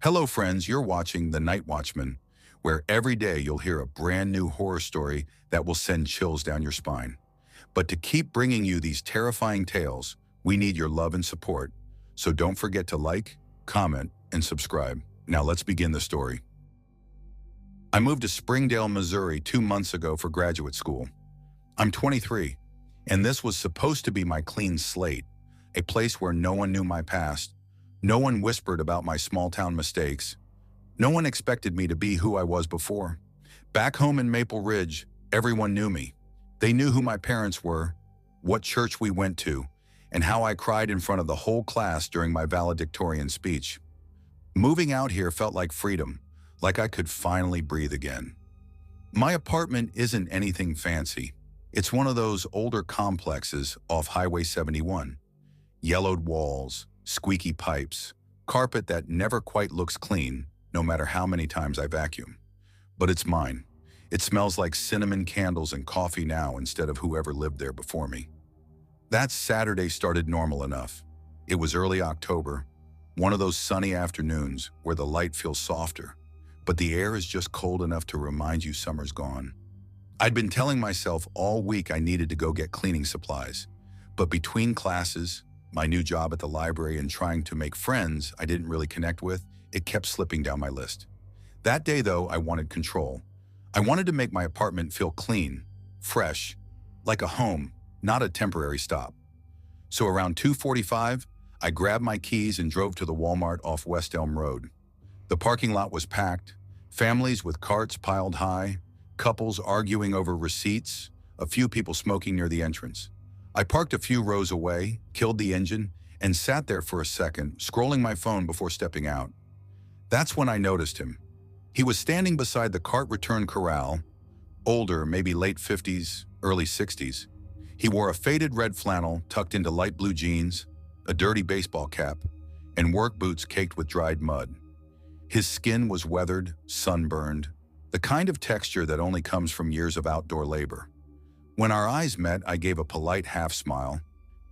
Hello, friends. You're watching The Night Watchman, where every day you'll hear a brand new horror story that will send chills down your spine. But to keep bringing you these terrifying tales, we need your love and support. So don't forget to like, comment, and subscribe. Now let's begin the story. I moved to Springdale, Missouri 2 months ago for graduate school. I'm 23, and this was supposed to be my clean slate, a place where no one knew my past. No one whispered about my small-town mistakes. No one expected me to be who I was before. Back home in Maple Ridge, everyone knew me. They knew who my parents were, what church we went to, and how I cried in front of the whole class during my valedictorian speech. Moving out here felt like freedom, like I could finally breathe again. My apartment isn't anything fancy. It's one of those older complexes off Highway 71. Yellowed walls, squeaky pipes, carpet that never quite looks clean, no matter how many times I vacuum. But it's mine. It smells like cinnamon candles and coffee now instead of whoever lived there before me. That Saturday started normal enough. It was early October, one of those sunny afternoons where the light feels softer, but the air is just cold enough to remind you summer's gone. I'd been telling myself all week I needed to go get cleaning supplies, but between classes, my new job at the library, and trying to make friends I didn't really connect with, it kept slipping down my list. That day, though, I wanted control. I wanted to make my apartment feel clean, fresh, like a home, not a temporary stop. So around 2:45, I grabbed my keys and drove to the Walmart off West Elm Road. The parking lot was packed, families with carts piled high, couples arguing over receipts, a few people smoking near the entrance. I parked a few rows away, killed the engine, and sat there for a second, scrolling my phone before stepping out. That's when I noticed him. He was standing beside the cart return corral, older, maybe late 50s, early 60s. He wore a faded red flannel tucked into light blue jeans, a dirty baseball cap, and work boots caked with dried mud. His skin was weathered, sunburned, the kind of texture that only comes from years of outdoor labor. When our eyes met, I gave a polite half-smile.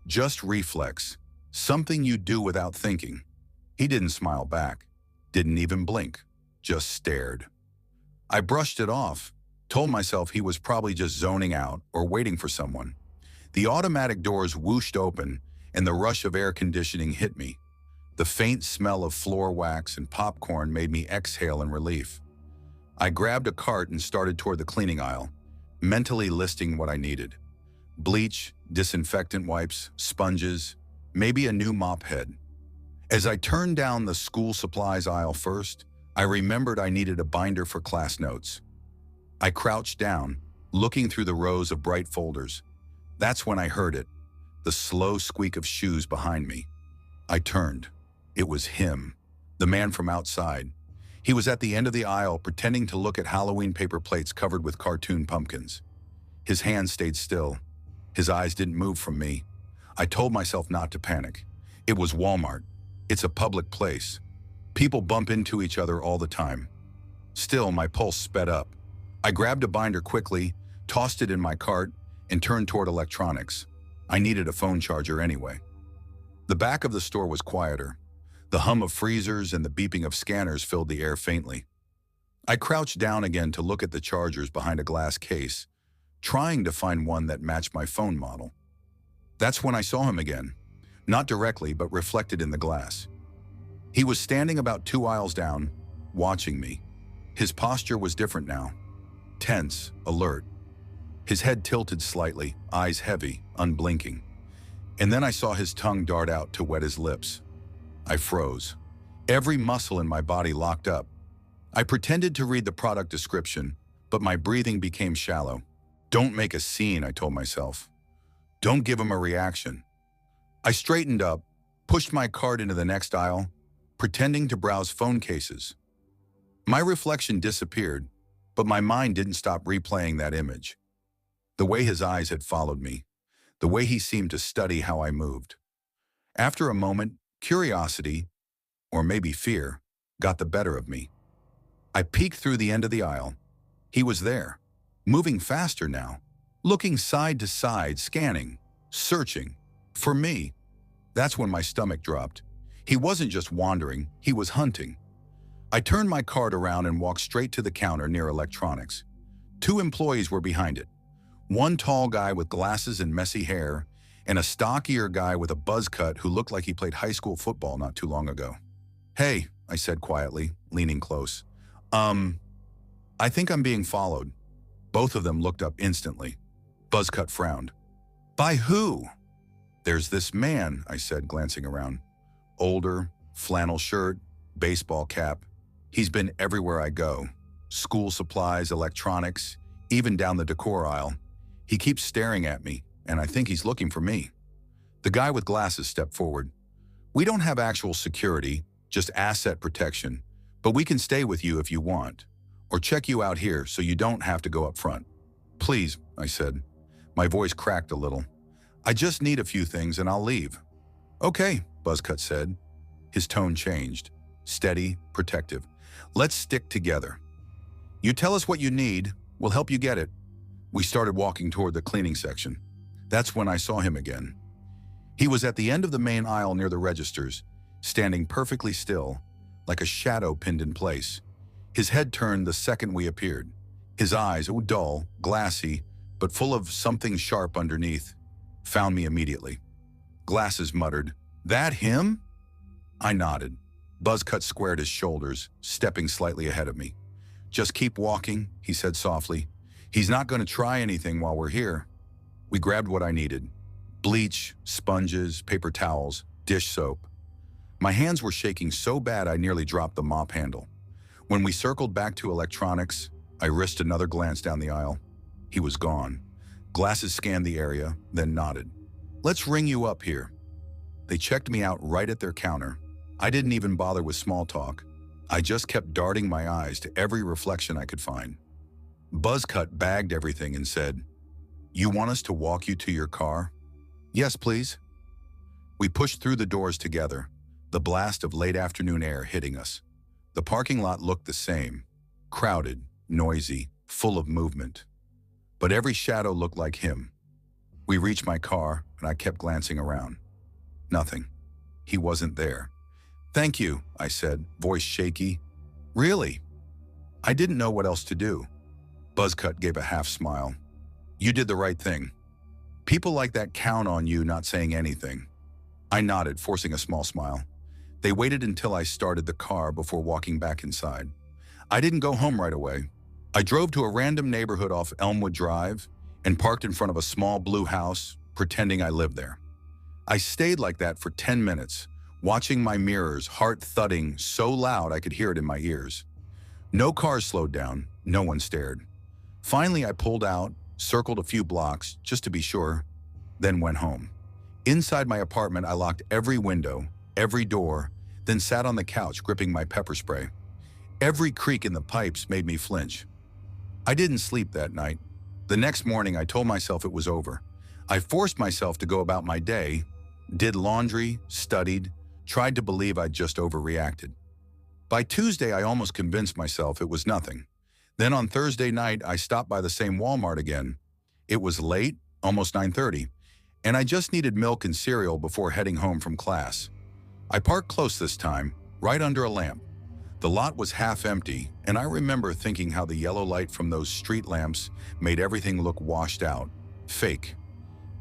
Just reflex, something you do without thinking. He didn't smile back, didn't even blink, just stared. I brushed it off, told myself he was probably just zoning out or waiting for someone. The automatic doors whooshed open, and the rush of air conditioning hit me. The faint smell of floor wax and popcorn made me exhale in relief. I grabbed a cart and started toward the cleaning aisle, mentally listing what I needed. Bleach, disinfectant wipes, sponges, maybe a new mop head. As I turned down the school supplies aisle first, I remembered I needed a binder for class notes. I crouched down, looking through the rows of bright folders. That's when I heard it, the slow squeak of shoes behind me. I turned. It was him, the man from outside. He was at the end of the aisle, pretending to look at Halloween paper plates covered with cartoon pumpkins. His hands stayed still. His eyes didn't move from me. I told myself not to panic. It was Walmart. It's a public place. People bump into each other all the time. Still, my pulse sped up. I grabbed a binder quickly, tossed it in my cart, and turned toward electronics. I needed a phone charger anyway. The back of the store was quieter. The hum of freezers and the beeping of scanners filled the air faintly. I crouched down again to look at the chargers behind a glass case, trying to find one that matched my phone model. That's when I saw him again, not directly but reflected in the glass. He was standing about 2 aisles down, watching me. His posture was different now, tense, alert. His head tilted slightly, eyes heavy, unblinking. And then I saw his tongue dart out to wet his lips. I froze. Every muscle in my body locked up. I pretended to read the product description, but my breathing became shallow. Don't make a scene, I told myself. Don't give him a reaction. I straightened up, pushed my cart into the next aisle, pretending to browse phone cases. My reflection disappeared, but my mind didn't stop replaying that image. The way his eyes had followed me, the way he seemed to study how I moved. After a moment, curiosity, or maybe fear, got the better of me. I peeked through the end of the aisle. He was there, moving faster now, looking side to side, scanning, searching, for me. That's when my stomach dropped. He wasn't just wandering, he was hunting. I turned my cart around and walked straight to the counter near electronics. Two employees were behind it. One tall guy with glasses and messy hair, and a stockier guy with a buzz cut who looked like he played high school football not too long ago. "Hey," I said quietly, leaning close. I think I'm being followed." Both of them looked up instantly. Buzzcut frowned. "By who?" "There's this man," I said, glancing around. "Older, flannel shirt, baseball cap. He's been everywhere I go. School supplies, electronics, even down the decor aisle. He keeps staring at me, and I think he's looking for me." The guy with glasses stepped forward. "We don't have actual security, just asset protection, but we can stay with you if you want, or check you out here so you don't have to go up front." "Please," I said. My voice cracked a little. "I just need a few things and I'll leave." "Okay," Buzzcut said. His tone changed. Steady, protective. "Let's stick together. You tell us what you need, we'll help you get it." We started walking toward the cleaning section. That's when I saw him again. He was at the end of the main aisle near the registers, standing perfectly still, like a shadow pinned in place. His head turned the second we appeared. His eyes, dull, glassy, but full of something sharp underneath, found me immediately. Glasses muttered, "That him?" I nodded. Buzzcut squared his shoulders, stepping slightly ahead of me. "Just keep walking," he said softly. "He's not going to try anything while we're here." We grabbed what I needed. Bleach, sponges, paper towels, dish soap. My hands were shaking so bad I nearly dropped the mop handle. When we circled back to electronics, I risked another glance down the aisle. He was gone. Glasses scanned the area, then nodded. "Let's ring you up here." They checked me out right at their counter. I didn't even bother with small talk. I just kept darting my eyes to every reflection I could find. Buzzcut bagged everything and said, "You want us to walk you to your car?" "Yes, please." We pushed through the doors together, the blast of late afternoon air hitting us. The parking lot looked the same, crowded, noisy, full of movement. But every shadow looked like him. We reached my car, and I kept glancing around. Nothing. He wasn't there. "Thank you," I said, voice shaky. "Really?" I didn't know what else to do. Buzzcut gave a half smile. "You did the right thing. People like that count on you not saying anything." I nodded, forcing a small smile. They waited until I started the car before walking back inside. I didn't go home right away. I drove to a random neighborhood off Elmwood Drive and parked in front of a small blue house, pretending I lived there. I stayed like that for 10 minutes, watching my mirrors, heart thudding so loud I could hear it in my ears. No cars slowed down, no one stared. Finally, I pulled out, circled a few blocks just to be sure, then went home. Inside my apartment, I locked every window, every door, then sat on the couch gripping my pepper spray. Every creak in the pipes made me flinch. I didn't sleep that night. The next morning, I told myself it was over. I forced myself to go about my day, did laundry, studied, tried to believe I'd just overreacted. By Tuesday, I almost convinced myself it was nothing. Then on Thursday night, I stopped by the same Walmart again. It was late, almost 9:30, and I just needed milk and cereal before heading home from class. I parked close this time, right under a lamp. The lot was half empty, and I remember thinking how the yellow light from those street lamps made everything look washed out, fake.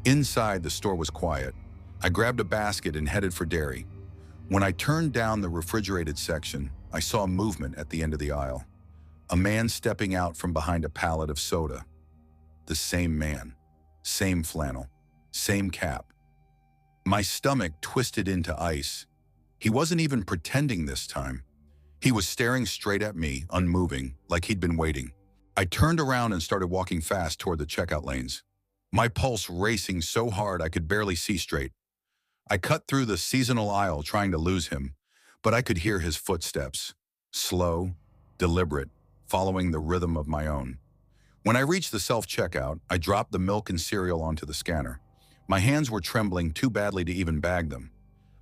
Inside, the store was quiet. I grabbed a basket and headed for dairy. When I turned down the refrigerated section, I saw movement at the end of the aisle. A man stepping out from behind a pallet of soda. The same man, same flannel, same cap. My stomach twisted into ice. He wasn't even pretending this time. He was staring straight at me, unmoving, like he'd been waiting. I turned around and started walking fast toward the checkout lanes. My pulse racing so hard I could barely see straight. I cut through the seasonal aisle trying to lose him, but I could hear his footsteps. Slow, deliberate, following the rhythm of my own. When I reached the self-checkout, I dropped the milk and cereal onto the scanner. My hands were trembling too badly to even bag them.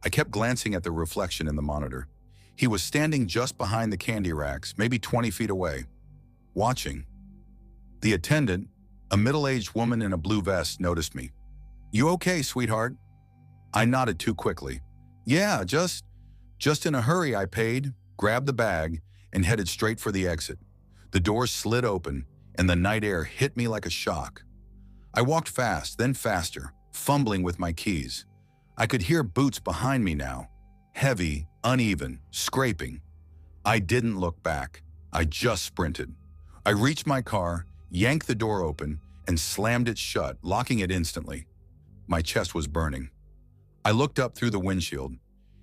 I kept glancing at the reflection in the monitor. He was standing just behind the candy racks, maybe 20 feet away, watching. The attendant, a middle-aged woman in a blue vest, noticed me. "You okay, sweetheart?" I nodded too quickly. "Yeah, just in a hurry. I paid, grabbed the bag, and headed straight for the exit. The door slid open, and the night air hit me like a shock. I walked fast, then faster, fumbling with my keys. I could hear boots behind me now, heavy, uneven, scraping. I didn't look back. I just sprinted. I reached my car, yanked the door open, and slammed it shut, locking it instantly. My chest was burning. I looked up through the windshield.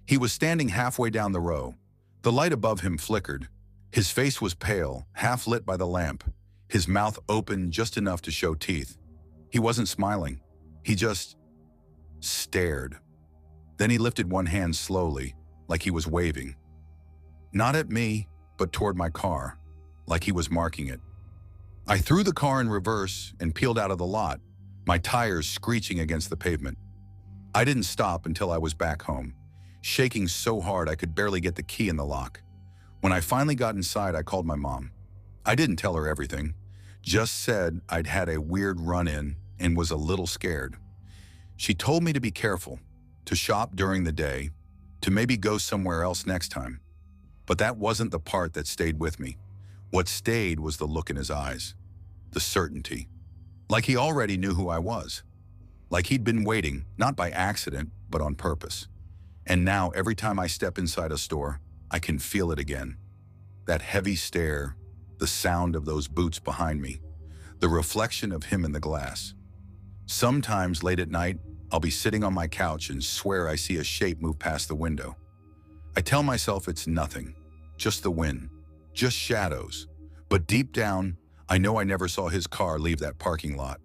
He was standing halfway down the row. The light above him flickered. His face was pale, half lit by the lamp, his mouth open just enough to show teeth. He wasn't smiling. He just stared. Then he lifted one hand slowly, like he was waving. Not at me, but toward my car, like he was marking it. I threw the car in reverse and peeled out of the lot, my tires screeching against the pavement. I didn't stop until I was back home, shaking so hard I could barely get the key in the lock. When I finally got inside, I called my mom. I didn't tell her everything, just said I'd had a weird run-in and was a little scared. She told me to be careful, to shop during the day, to maybe go somewhere else next time. But that wasn't the part that stayed with me. What stayed was the look in his eyes, the certainty. Like he already knew who I was. Like he'd been waiting, not by accident, but on purpose. And now every time I step inside a store, I can feel it again. That heavy stare, the sound of those boots behind me, the reflection of him in the glass. Sometimes late at night, I'll be sitting on my couch and swear I see a shape move past the window. I tell myself it's nothing, just the wind, just shadows. But deep down, I know I never saw his car leave that parking lot.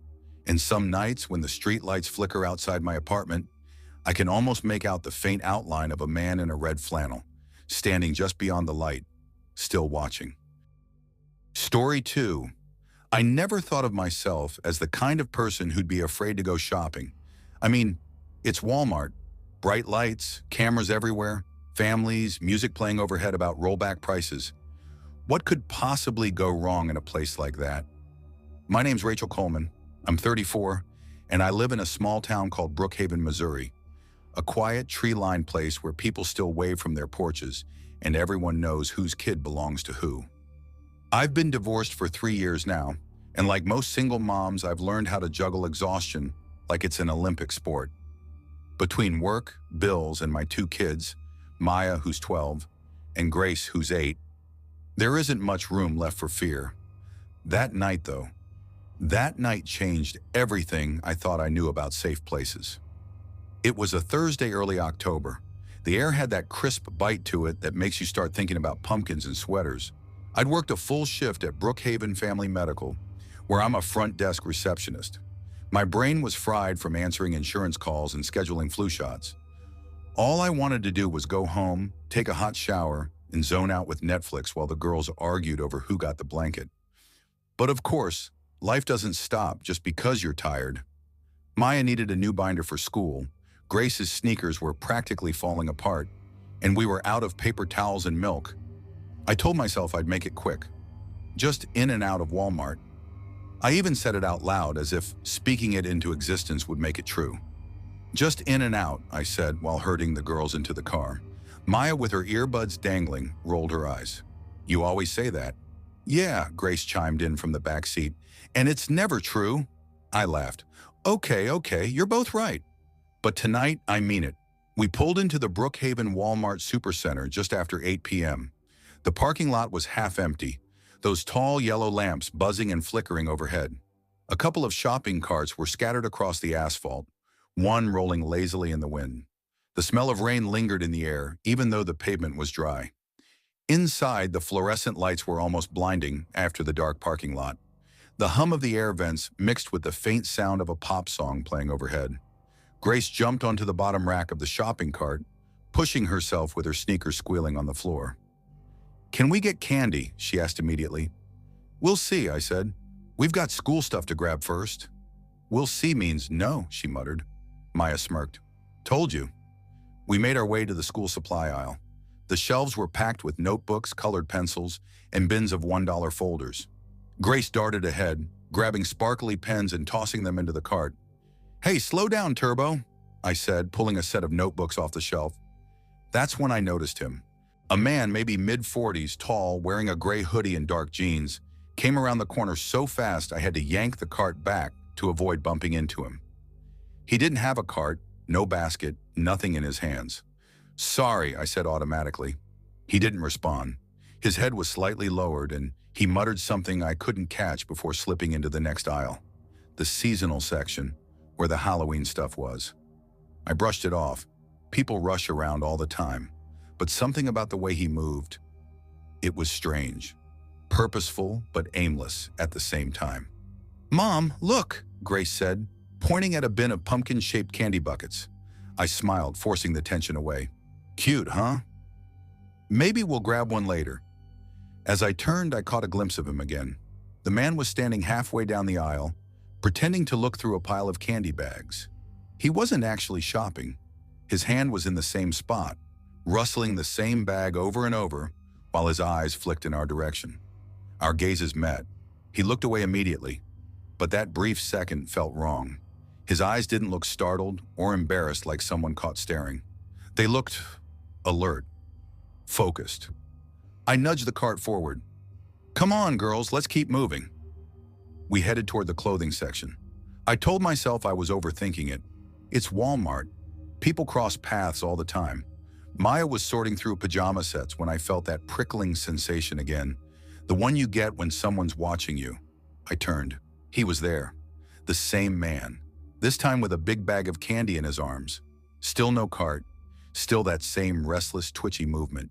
And some nights when the street lights flicker outside my apartment, I can almost make out the faint outline of a man in a red flannel, standing just beyond the light, still watching. Story 2. I never thought of myself as the kind of person who'd be afraid to go shopping. I mean, it's Walmart. Bright lights, cameras everywhere, families, music playing overhead about rollback prices. What could possibly go wrong in a place like that? My name's Rachel Coleman. I'm 34, and I live in a small town called Brookhaven, Missouri. A quiet, tree-lined place where people still wave from their porches, and everyone knows whose kid belongs to who. I've been divorced for 3 years now, and like most single moms, I've learned how to juggle exhaustion like it's an Olympic sport. Between work, bills, and my 2 kids, Maya, who's 12, and Grace, who's 8, there isn't much room left for fear. That night, though, that night changed everything I thought I knew about safe places. It was a Thursday early October. The air had that crisp bite to it that makes you start thinking about pumpkins and sweaters. I'd worked a full shift at Brookhaven Family Medical, where I'm a front desk receptionist. My brain was fried from answering insurance calls and scheduling flu shots. All I wanted to do was go home, take a hot shower, and zone out with Netflix while the girls argued over who got the blanket. But of course, life doesn't stop just because you're tired. Maya needed a new binder for school, Grace's sneakers were practically falling apart, and we were out of paper towels and milk. I told myself I'd make it quick, just in and out of Walmart. I even said it out loud as if speaking it into existence would make it true. Just in and out, I said while herding the girls into the car. Maya, with her earbuds dangling, rolled her eyes. "You always say that." "Yeah," Grace chimed in from the back seat. "And it's never true." I laughed. Okay, you're both right. But tonight, I mean it. We pulled into the Brookhaven Walmart Supercenter just after 8 p.m. The parking lot was half empty, those tall yellow lamps buzzing and flickering overhead. A couple of shopping carts were scattered across the asphalt, one rolling lazily in the wind. The smell of rain lingered in the air, even though the pavement was dry. Inside, the fluorescent lights were almost blinding after the dark parking lot. The hum of the air vents mixed with the faint sound of a pop song playing overhead. Grace jumped onto the bottom rack of the shopping cart, pushing herself with her sneakers squealing on the floor. "Can we get candy?" she asked immediately. "We'll see," I said. "We've got school stuff to grab first." "We'll see means no," she muttered. Maya smirked. "Told you." We made our way to the school supply aisle. The shelves were packed with notebooks, colored pencils, and bins of $1 folders. Grace darted ahead, grabbing sparkly pens and tossing them into the cart. "Hey, slow down, Turbo," I said, pulling a set of notebooks off the shelf. That's when I noticed him. A man, maybe mid-40s, tall, wearing a gray hoodie and dark jeans, came around the corner so fast I had to yank the cart back to avoid bumping into him. He didn't have a cart, no basket, nothing in his hands. "Sorry," I said automatically. He didn't respond. His head was slightly lowered, and he muttered something I couldn't catch before slipping into the next aisle, the seasonal section, where the Halloween stuff was. I brushed it off. People rush around all the time, but something about the way he moved, it was strange. Purposeful, but aimless at the same time. "Mom, look," Grace said, pointing at a bin of pumpkin-shaped candy buckets. I smiled, forcing the tension away. "Cute, huh? Maybe we'll grab one later." As I turned, I caught a glimpse of him again. The man was standing halfway down the aisle, pretending to look through a pile of candy bags. He wasn't actually shopping. His hand was in the same spot, rustling the same bag over and over, while his eyes flicked in our direction. Our gazes met. He looked away immediately, but that brief second felt wrong. His eyes didn't look startled or embarrassed like someone caught staring. They looked alert, focused. I nudged the cart forward. "Come on, girls, let's keep moving." We headed toward the clothing section. I told myself I was overthinking it. It's Walmart. People cross paths all the time. Maya was sorting through pajama sets when I felt that prickling sensation again, the one you get when someone's watching you. I turned. He was there. The same man. This time with a big bag of candy in his arms. Still no cart. Still that same restless, twitchy movement.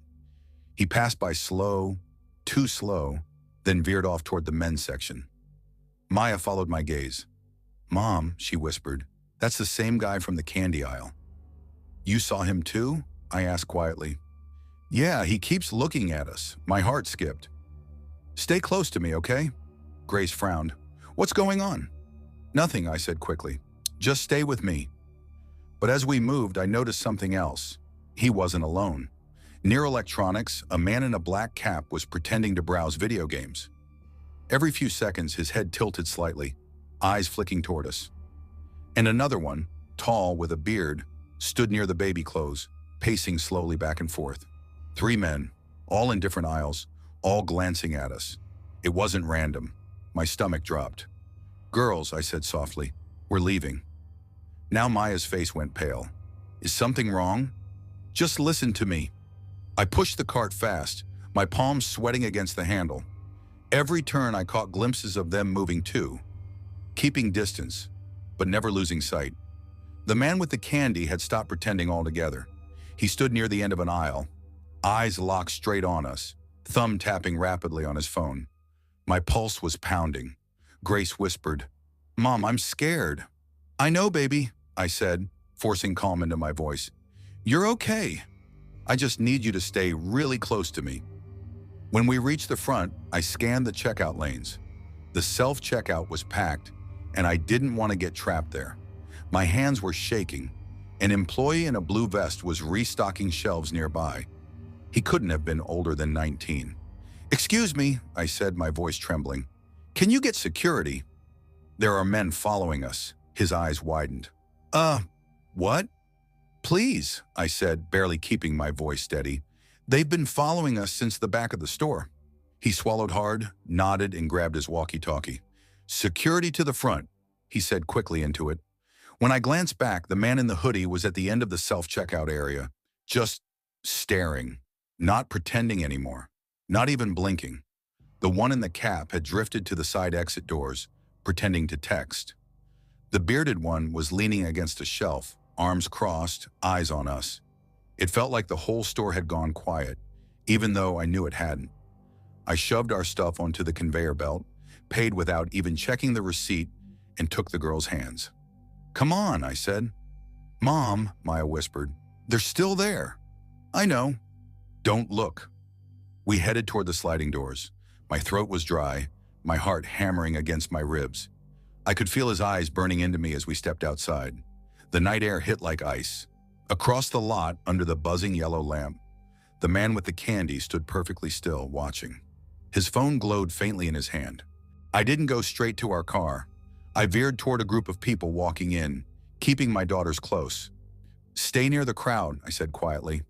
He passed by slow, too slow, then veered off toward the men's section. Maya followed my gaze. "Mom," she whispered, "that's the same guy from the candy aisle." "You saw him too?" I asked quietly. "Yeah, he keeps looking at us." My heart skipped. "Stay close to me, okay?" Grace frowned. "What's going on?" "Nothing," I said quickly. "Just stay with me." But as we moved, I noticed something else. He wasn't alone. Near electronics, a man in a black cap was pretending to browse video games. Every few seconds, his head tilted slightly, eyes flicking toward us. And another one, tall with a beard, stood near the baby clothes, pacing slowly back and forth. 3 men, all in different aisles, all glancing at us. It wasn't random. My stomach dropped. "Girls," I said softly, "we're leaving." Now Maya's face went pale. "Is something wrong?" "Just listen to me." I pushed the cart fast, my palms sweating against the handle. Every turn I caught glimpses of them moving too, keeping distance, but never losing sight. The man with the candy had stopped pretending altogether. He stood near the end of an aisle, eyes locked straight on us, thumb tapping rapidly on his phone. My pulse was pounding. Grace whispered, "Mom, I'm scared." "I know, baby," I said, forcing calm into my voice. "You're okay. I just need you to stay really close to me." When we reached the front, I scanned the checkout lanes. The self-checkout was packed, and I didn't want to get trapped there. My hands were shaking. An employee in a blue vest was restocking shelves nearby. He couldn't have been older than 19. "Excuse me," I said, my voice trembling. "Can you get security?" "There are men following us." His eyes widened. What?" "Please," I said, barely keeping my voice steady. "They've been following us since the back of the store." He swallowed hard, nodded, and grabbed his walkie-talkie. "Security to the front," he said quickly into it. When I glanced back, the man in the hoodie was at the end of the self-checkout area, just staring, not pretending anymore, not even blinking. The one in the cap had drifted to the side exit doors, pretending to text. The bearded one was leaning against a shelf, arms crossed, eyes on us. It felt like the whole store had gone quiet, even though I knew it hadn't. I shoved our stuff onto the conveyor belt, paid without even checking the receipt, and took the girl's hands. "Come on," I said. "Mom," Maya whispered, "they're still there." "I know." "Don't look." We headed toward the sliding doors. My throat was dry, my heart hammering against my ribs. I could feel his eyes burning into me as we stepped outside. The night air hit like ice. Across the lot, under the buzzing yellow lamp, the man with the candy stood perfectly still, watching. His phone glowed faintly in his hand. I didn't go straight to our car. I veered toward a group of people walking in, keeping my daughters close. "Stay near the crowd," I said quietly.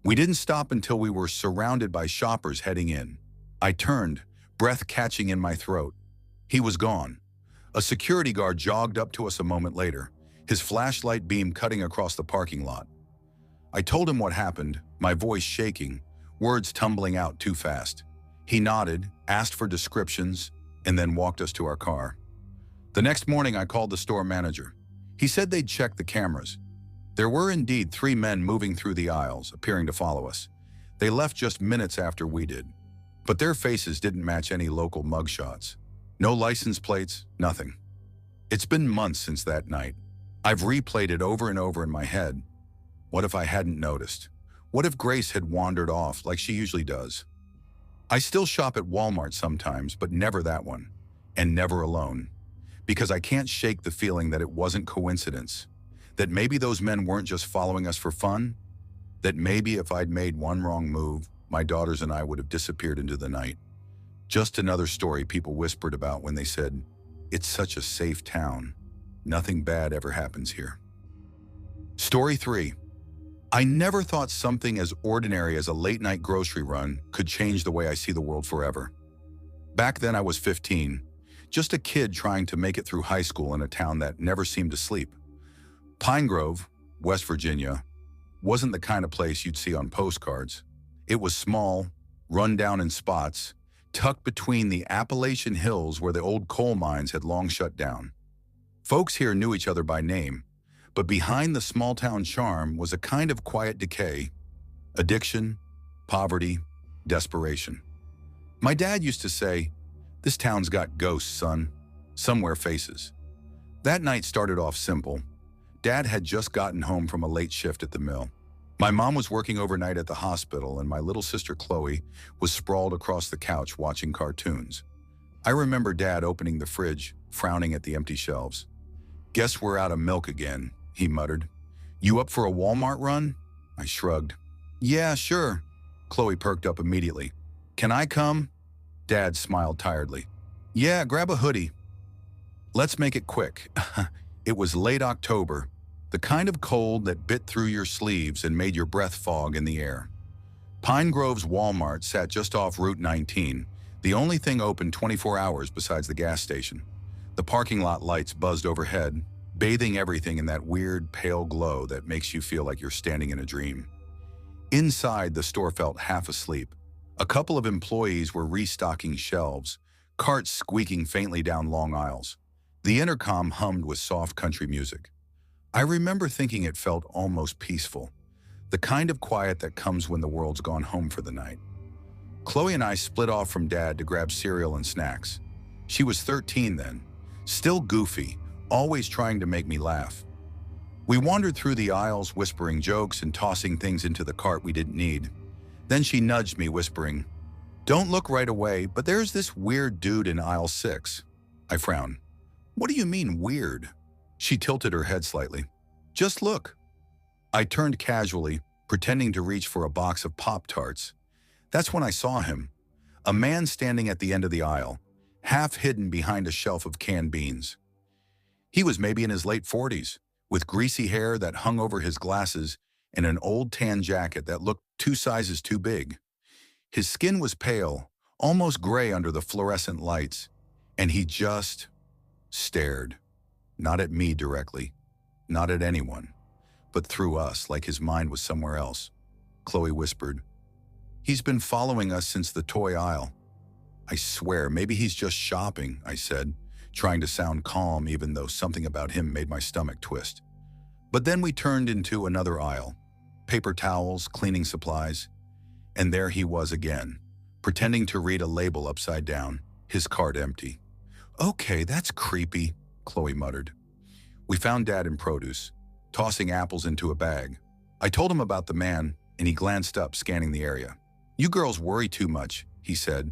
We didn't stop until we were surrounded by shoppers heading in. I turned, breath catching in my throat. He was gone. A security guard jogged up to us a moment later, his flashlight beam cutting across the parking lot. I told him what happened, my voice shaking, words tumbling out too fast. He nodded, asked for descriptions, and then walked us to our car. The next morning, I called the store manager. He said they'd checked the cameras. There were indeed 3 men moving through the aisles, appearing to follow us. They left just minutes after we did. But their faces didn't match any local mugshots. No license plates, nothing. It's been months since that night. I've replayed it over and over in my head. What if I hadn't noticed? What if Grace had wandered off like she usually does? I still shop at Walmart sometimes, but never that one. And never alone. Because I can't shake the feeling that it wasn't coincidence. That maybe those men weren't just following us for fun. That maybe if I'd made one wrong move, my daughters and I would have disappeared into the night. Just another story people whispered about when they said, "It's such a safe town. Nothing bad ever happens here." Story 3. I never thought something as ordinary as a late-night grocery run could change the way I see the world forever. Back then I was 15, just a kid trying to make it through high school in a town that never seemed to sleep. Pine Grove, West Virginia, wasn't the kind of place you'd see on postcards. It was small, run down in spots, tucked between the Appalachian Hills where the old coal mines had long shut down. Folks here knew each other by name, but behind the small-town charm was a kind of quiet decay, addiction, poverty, desperation. My dad used to say, "This town's got ghosts, son. Somewhere faces." That night started off simple. Dad had just gotten home from a late shift at the mill. My mom was working overnight at the hospital, and my little sister Chloe was sprawled across the couch watching cartoons. I remember Dad opening the fridge, frowning at the empty shelves. "Guess we're out of milk again," he muttered. "You up for a Walmart run?" I shrugged. "Yeah, sure." Chloe perked up immediately. "Can I come?" Dad smiled tiredly. "Yeah, grab a hoodie." Let's make it quick. It was late October, the kind of cold that bit through your sleeves and made your breath fog in the air. Pine Grove's Walmart sat just off Route 19, the only thing open 24 hours besides the gas station. The parking lot lights buzzed overhead, bathing everything in that weird, pale glow that makes you feel like you're standing in a dream. Inside, the store felt half asleep. A couple of employees were restocking shelves, carts squeaking faintly down long aisles. The intercom hummed with soft country music. I remember thinking it felt almost peaceful, the kind of quiet that comes when the world's gone home for the night. Chloe and I split off from Dad to grab cereal and snacks. She was 13 then, still goofy, always trying to make me laugh. We wandered through the aisles, whispering jokes and tossing things into the cart we didn't need. Then she nudged me, whispering, "Don't look right away, but there's this weird dude in aisle 6. I frowned. "What do you mean, weird?" She tilted her head slightly. "Just look." I turned casually, pretending to reach for a box of Pop-Tarts. That's when I saw him, a man standing at the end of the aisle, half hidden behind a shelf of canned beans. He was maybe in his late 40s, with greasy hair that hung over his glasses and an old tan jacket that looked 2 sizes too big. His skin was pale, almost gray under the fluorescent lights, and he just stared. Not at me directly, not at anyone, but through us like his mind was somewhere else. Chloe whispered, "He's been following us since the toy aisle." "I swear, maybe he's just shopping," I said, trying to sound calm even though something about him made my stomach twist. But then we turned into another aisle, paper towels, cleaning supplies, and there he was again, pretending to read a label upside down, his cart empty. "Okay, that's creepy," Chloe muttered. We found Dad in produce, tossing apples into a bag. I told him about the man, and he glanced up, scanning the area. "You girls worry too much," he said,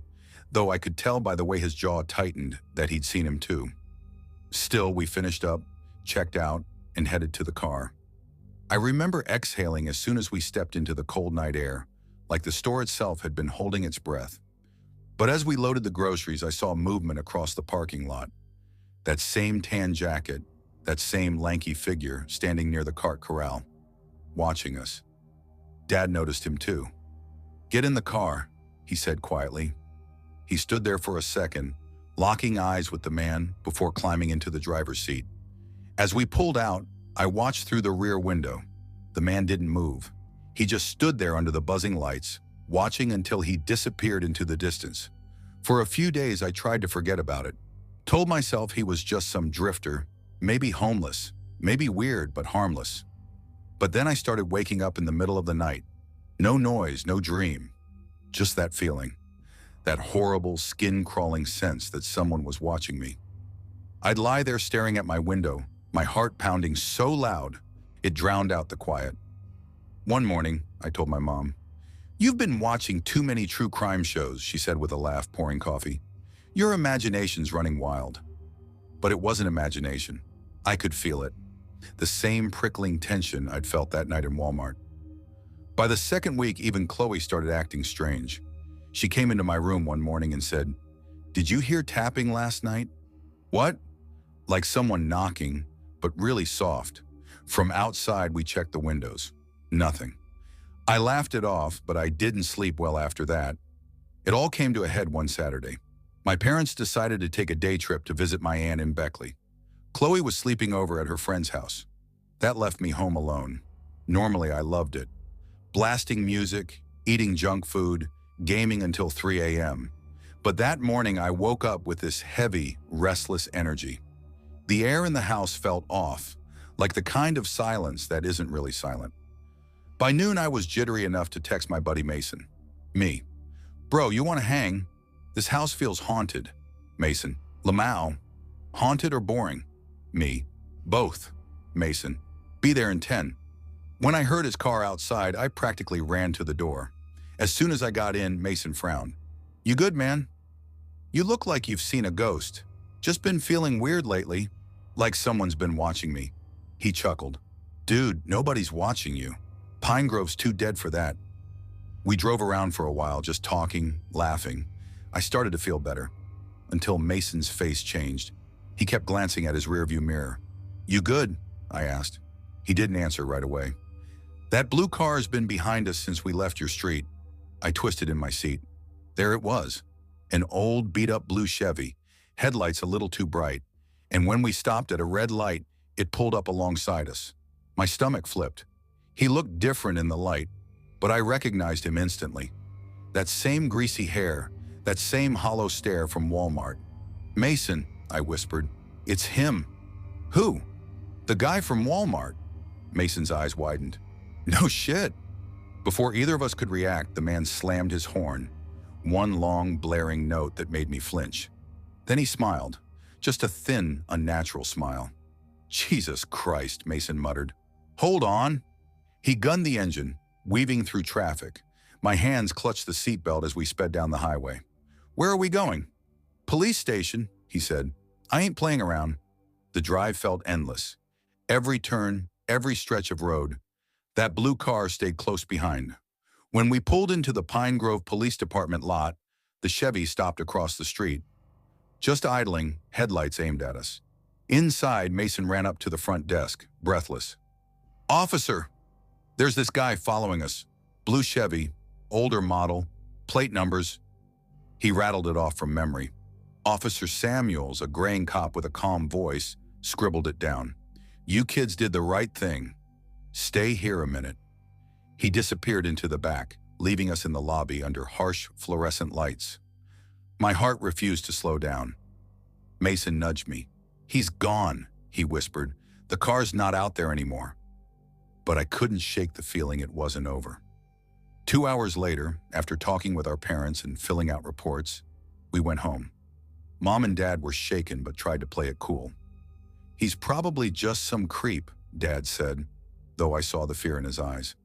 though I could tell by the way his jaw tightened that he'd seen him too. Still, we finished up, checked out, and headed to the car. I remember exhaling as soon as we stepped into the cold night air, like the store itself had been holding its breath. But as we loaded the groceries, I saw movement across the parking lot. That same tan jacket, that same lanky figure standing near the cart corral, watching us. Dad noticed him too. "Get in the car," he said quietly. He stood there for a second, locking eyes with the man before climbing into the driver's seat. As we pulled out, I watched through the rear window. The man didn't move. He just stood there under the buzzing lights, watching until he disappeared into the distance. For a few days, I tried to forget about it. Told myself he was just some drifter, maybe homeless, maybe weird but harmless. But then I started waking up in the middle of the night. No noise, no dream. Just that feeling. That horrible, skin-crawling sense that someone was watching me. I'd lie there staring at my window, my heart pounding so loud, it drowned out the quiet. One morning, I told my mom, "You've been watching too many true crime shows," she said with a laugh, pouring coffee. "Your imagination's running wild." But it wasn't imagination. I could feel it. The same prickling tension I'd felt that night in Walmart. By the second week, even Chloe started acting strange. She came into my room one morning and said, "Did you hear tapping last night?" "What?" Like someone knocking, but really soft. From outside, we checked the windows. Nothing. I laughed it off, but I didn't sleep well after that. It all came to a head one Saturday. My parents decided to take a day trip to visit my aunt in Beckley. Chloe was sleeping over at her friend's house. That left me home alone. Normally, I loved it. Blasting music, eating junk food, gaming until 3 a.m. But that morning, I woke up with this heavy, restless energy. The air in the house felt off, like the kind of silence that isn't really silent. By noon, I was jittery enough to text my buddy Mason. Me. "Bro, you want to hang? This house feels haunted." Mason. "Lamau. Haunted or boring?" Me. "Both." Mason. "Be there in 10. When I heard his car outside, I practically ran to the door. As soon as I got in, Mason frowned. "You good, man? You look like you've seen a ghost. Just been feeling weird lately, like someone's been watching me." He chuckled. "Dude, nobody's watching you. Pine Grove's too dead for that." We drove around for a while, just talking, laughing. I started to feel better, until Mason's face changed. He kept glancing at his rearview mirror. "You good?" I asked. He didn't answer right away. "That blue car has been behind us since we left your street." I twisted in my seat. There it was, an old beat-up blue Chevy, headlights a little too bright, and when we stopped at a red light, it pulled up alongside us. My stomach flipped. He looked different in the light, but I recognized him instantly. That same greasy hair, that same hollow stare from Walmart. "Mason," I whispered. "It's him." "Who?" "The guy from Walmart." Mason's eyes widened. "No shit." Before either of us could react, the man slammed his horn, one long, blaring note that made me flinch. Then he smiled, just a thin, unnatural smile. "Jesus Christ," Mason muttered. "Hold on." He gunned the engine, weaving through traffic. My hands clutched the seatbelt as we sped down the highway. "Where are we going?" "Police station," he said. "I ain't playing around." The drive felt endless. Every turn, every stretch of road. That blue car stayed close behind. When we pulled into the Pine Grove Police Department lot, the Chevy stopped across the street. Just idling, headlights aimed at us. Inside, Mason ran up to the front desk, breathless. "Officer, there's this guy following us. Blue Chevy, older model, plate numbers." He rattled it off from memory. Officer Samuels, a graying cop with a calm voice, scribbled it down. "You kids did the right thing. Stay here a minute." He disappeared into the back, leaving us in the lobby under harsh fluorescent lights. My heart refused to slow down. Mason nudged me. "He's gone," he whispered. "The car's not out there anymore." But I couldn't shake the feeling it wasn't over. 2 hours later, after talking with our parents and filling out reports, we went home. Mom and Dad were shaken but tried to play it cool. "He's probably just some creep," Dad said, though I saw the fear in his eyes.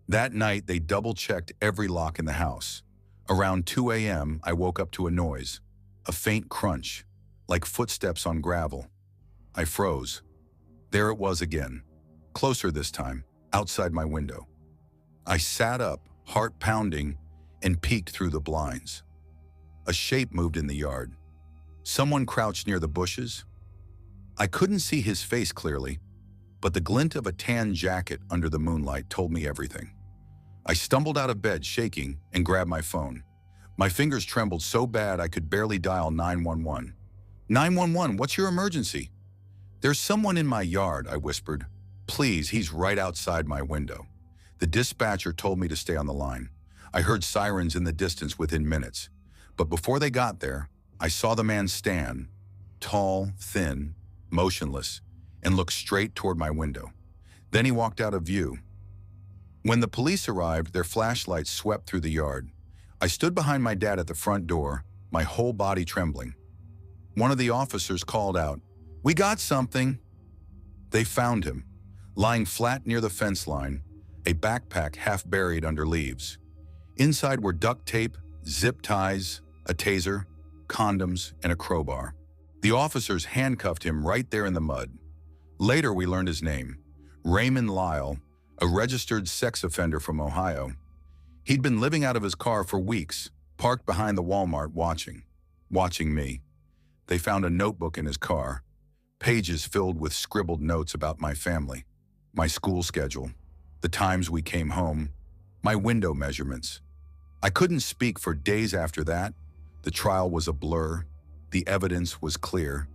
That night, they double-checked every lock in the house. Around 2 a.m., I woke up to a noise, a faint crunch, like footsteps on gravel. I froze. There it was again, closer this time, outside my window. I sat up, heart pounding, and peeked through the blinds. A shape moved in the yard. Someone crouched near the bushes. I couldn't see his face clearly, but the glint of a tan jacket under the moonlight told me everything. I stumbled out of bed, shaking, and grabbed my phone. My fingers trembled so bad I could barely dial 911. 911, what's your emergency? There's someone in my yard, I whispered. Please, he's right outside my window. The dispatcher told me to stay on the line. I heard sirens in the distance within minutes. But before they got there, I saw the man stand, tall, thin, motionless, and look straight toward my window. Then he walked out of view. When the police arrived, their flashlights swept through the yard. I stood behind my dad at the front door, my whole body trembling. One of the officers called out, "We got something." They found him, lying flat near the fence line, a backpack half buried under leaves. Inside were duct tape, zip ties, a taser, condoms, and a crowbar. The officers handcuffed him right there in the mud. Later, we learned his name, Raymond Lyle, a registered sex offender from Ohio. He'd been living out of his car for weeks, parked behind the Walmart watching me. They found a notebook in his car, pages filled with scribbled notes about my family, my school schedule, the times we came home, my window measurements. I couldn't speak for days after that. The trial was a blur. The evidence was clear.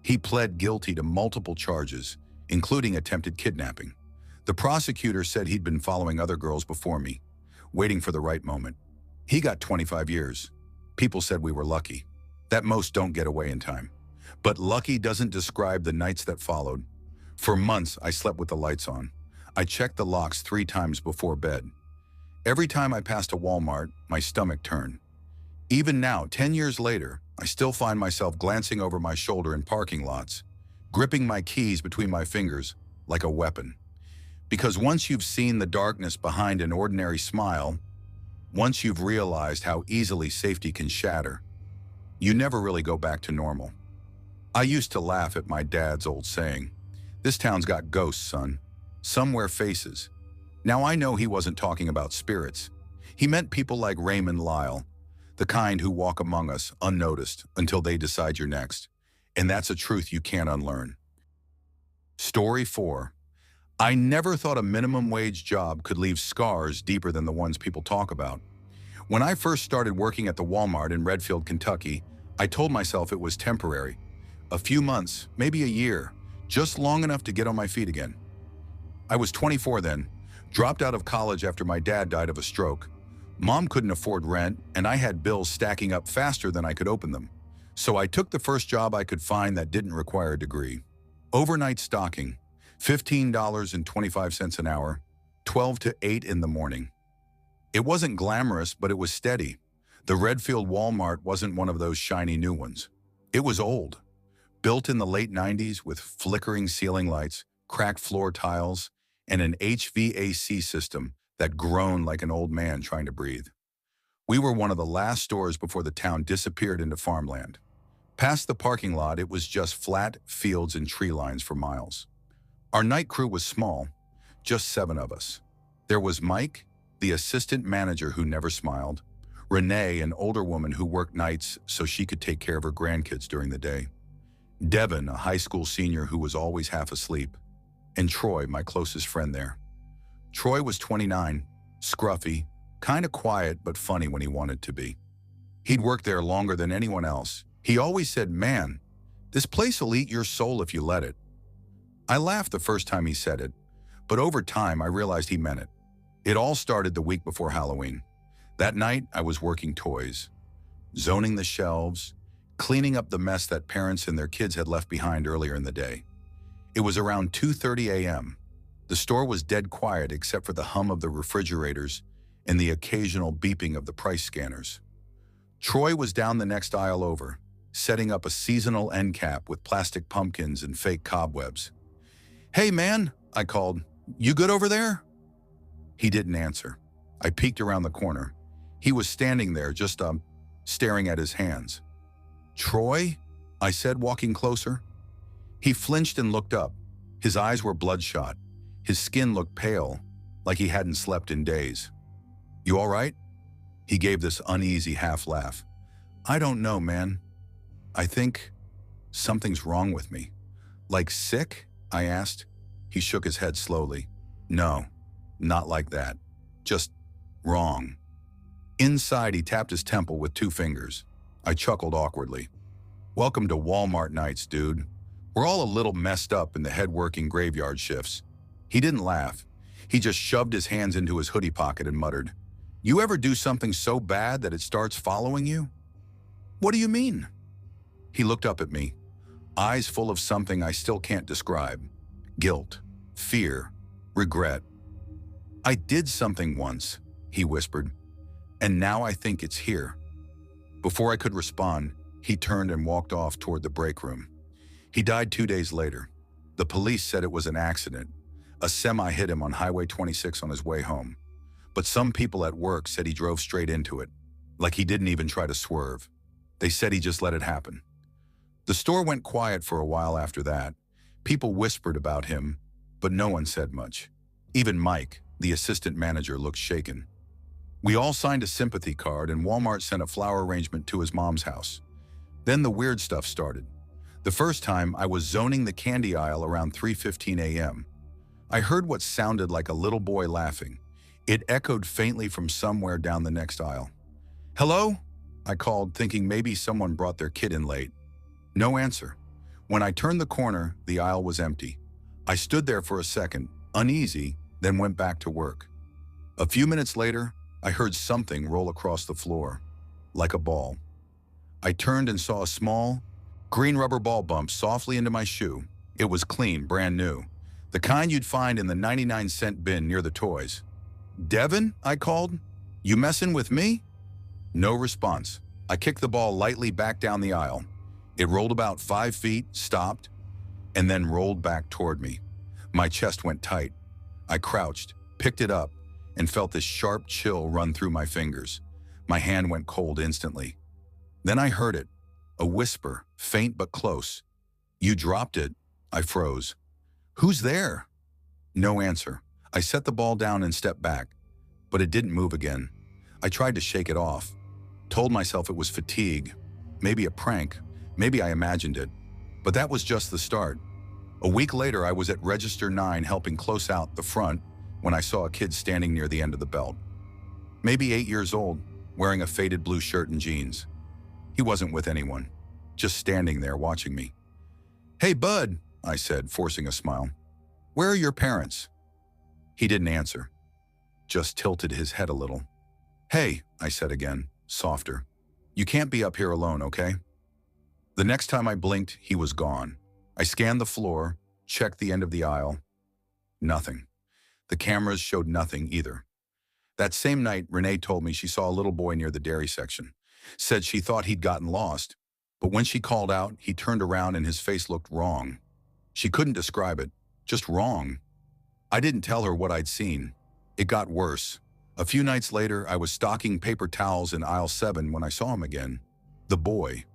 He pled guilty to multiple charges, including attempted kidnapping. The prosecutor said he'd been following other girls before me, waiting for the right moment. He got 25 years. People said we were lucky, that most don't get away in time. But lucky doesn't describe the nights that followed. For months, I slept with the lights on. I checked the locks 3 times before bed. Every time I passed a Walmart, my stomach turned. Even now, 10 years later, I still find myself glancing over my shoulder in parking lots, gripping my keys between my fingers like a weapon. Because once you've seen the darkness behind an ordinary smile, once you've realized how easily safety can shatter, you never really go back to normal. I used to laugh at my dad's old saying, "This town's got ghosts, son. Some wear faces." Now I know he wasn't talking about spirits. He meant people like Raymond Lyle, the kind who walk among us unnoticed until they decide you're next. And that's a truth you can't unlearn. Story 4. I never thought a minimum wage job could leave scars deeper than the ones people talk about. When I first started working at the Walmart in Redfield, Kentucky, I told myself it was temporary. A few months, maybe a year, just long enough to get on my feet again. I was 24 then, dropped out of college after my dad died of a stroke. Mom couldn't afford rent, and I had bills stacking up faster than I could open them. So I took the first job I could find that didn't require a degree. Overnight stocking, $15.25 an hour, 12 to 8 in the morning. It wasn't glamorous, but it was steady. The Redfield Walmart wasn't one of those shiny new ones. It was old, built in the late 90s with flickering ceiling lights, cracked floor tiles, and an HVAC system that groaned like an old man trying to breathe. We were one of the last stores before the town disappeared into farmland. Past the parking lot, it was just flat fields and tree lines for miles. Our night crew was small, just 7 of us. There was Mike, the assistant manager who never smiled, Renee, an older woman who worked nights so she could take care of her grandkids during the day, Devin, a high school senior who was always half asleep, and Troy, my closest friend there. Troy was 29, scruffy, kind of quiet but funny when he wanted to be. He'd worked there longer than anyone else. He always said, "Man, this place will eat your soul if you let it." I laughed the first time he said it, but over time I realized he meant it. It all started the week before Halloween. That night I was working toys, zoning the shelves, cleaning up the mess that parents and their kids had left behind earlier in the day. It was around 2:30 a.m. The store was dead quiet except for the hum of the refrigerators and the occasional beeping of the price scanners. Troy was down the next aisle over, setting up a seasonal end cap with plastic pumpkins and fake cobwebs. "Hey man," I called, "you good over there?" He didn't answer. I peeked around the corner. He was standing there, just staring at his hands. "Troy?" I said, walking closer. He flinched and looked up. His eyes were bloodshot. His skin looked pale, like he hadn't slept in days. "You all right?" He gave this uneasy half laugh. "I don't know, man. I think something's wrong with me." "Like sick?" I asked. He shook his head slowly. "No, not like that. Just Wrong. Inside, he tapped his temple with 2 fingers. I chuckled awkwardly. Welcome to Walmart nights, dude. We're all a little messed up in the head working graveyard shifts. He didn't laugh. He just shoved his hands into his hoodie pocket and muttered, You ever do something so bad that it starts following you? What do you mean? He looked up at me, eyes full of something I still can't describe. Guilt, fear, regret. I did something once, he whispered, and now I think it's here. Before I could respond, he turned and walked off toward the break room. He died 2 days later. The police said it was an accident. A semi hit him on Highway 26 on his way home. But some people at work said he drove straight into it, like he didn't even try to swerve. They said he just let it happen. The store went quiet for a while after that. People whispered about him, but no one said much. Even Mike, the assistant manager, looked shaken. We all signed a sympathy card, and Walmart sent a flower arrangement to his mom's house. Then the weird stuff started. The first time, I was zoning the candy aisle around 3:15 a.m. I heard what sounded like a little boy laughing. It echoed faintly from somewhere down the next aisle. Hello? I called, thinking maybe someone brought their kid in late. No answer. When I turned the corner, the aisle was empty. I stood there for a second, uneasy, then went back to work. A few minutes later, I heard something roll across the floor, like a ball. I turned and saw a small, green rubber ball bump softly into my shoe. It was clean, brand new. The kind you'd find in the 99-cent bin near the toys. Devin, I called. You messing with me? No response. I kicked the ball lightly back down the aisle. It rolled about 5 feet, stopped, and then rolled back toward me. My chest went tight. I crouched, picked it up, and felt this sharp chill run through my fingers. My hand went cold instantly. Then I heard it, a whisper, faint but close. You dropped it. I froze. Who's there? No answer. I set the ball down and stepped back, but it didn't move again. I tried to shake it off, told myself it was fatigue, maybe a prank, maybe I imagined it. But that was just the start. A week later, I was at Register 9 helping close out the front when I saw a kid standing near the end of the belt. Maybe 8 years old, wearing a faded blue shirt and jeans. He wasn't with anyone, just standing there watching me. Hey, bud, I said, forcing a smile. Where are your parents? He didn't answer, just tilted his head a little. Hey, I said again, softer. You can't be up here alone, okay? The next time I blinked, he was gone. I scanned the floor, checked the end of the aisle. Nothing. The cameras showed nothing either. That same night, Renee told me she saw a little boy near the dairy section. Said she thought he'd gotten lost, but when she called out, he turned around and his face looked wrong. She couldn't describe it, just wrong. I didn't tell her what I'd seen. It got worse. A few nights later, I was stocking paper towels in aisle 7 when I saw him again. The boy.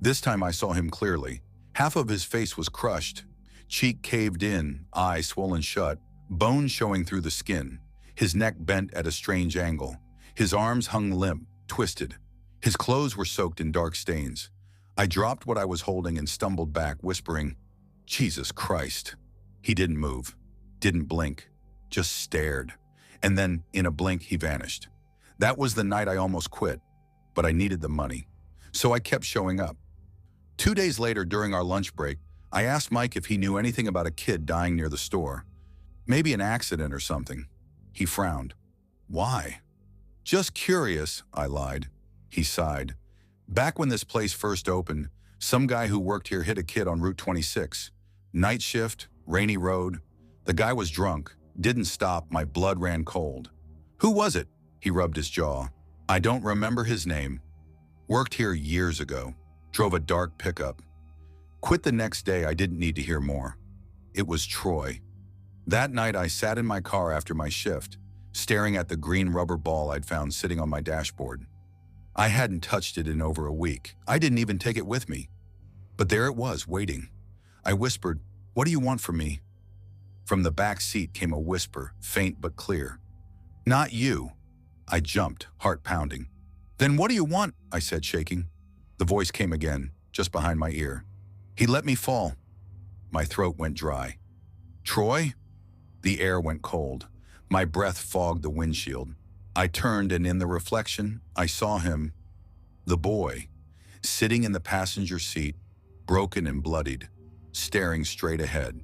This time I saw him clearly. Half of his face was crushed, cheek caved in, eye swollen shut, bones showing through the skin, his neck bent at a strange angle. His arms hung limp, twisted. His clothes were soaked in dark stains. I dropped what I was holding and stumbled back, whispering, Jesus Christ. He didn't move, didn't blink, just stared. And then, in a blink, he vanished. That was the night I almost quit, but I needed the money. So I kept showing up. 2 days later, during our lunch break, I asked Mike if he knew anything about a kid dying near the store. Maybe an accident or something. He frowned. Why? Just curious, I lied. He sighed. Back when this place first opened, some guy who worked here hit a kid on Route 26. Night shift, rainy road. The guy was drunk, didn't stop, my blood ran cold. Who was it? He rubbed his jaw. I don't remember his name. Worked here years ago. Drove a dark pickup. Quit the next day, I didn't need to hear more. It was Troy. That night I sat in my car after my shift, staring at the green rubber ball I'd found sitting on my dashboard. I hadn't touched it in over a week. I didn't even take it with me. But there it was, waiting. I whispered, "What do you want from me?" From the back seat came a whisper, faint but clear. "Not you." I jumped, heart pounding. "Then what do you want?" I said, shaking. The voice came again, just behind my ear. He let me fall. My throat went dry. Troy? The air went cold. My breath fogged the windshield. I turned, and in the reflection, I saw him, the boy, sitting in the passenger seat, broken and bloodied, staring straight ahead.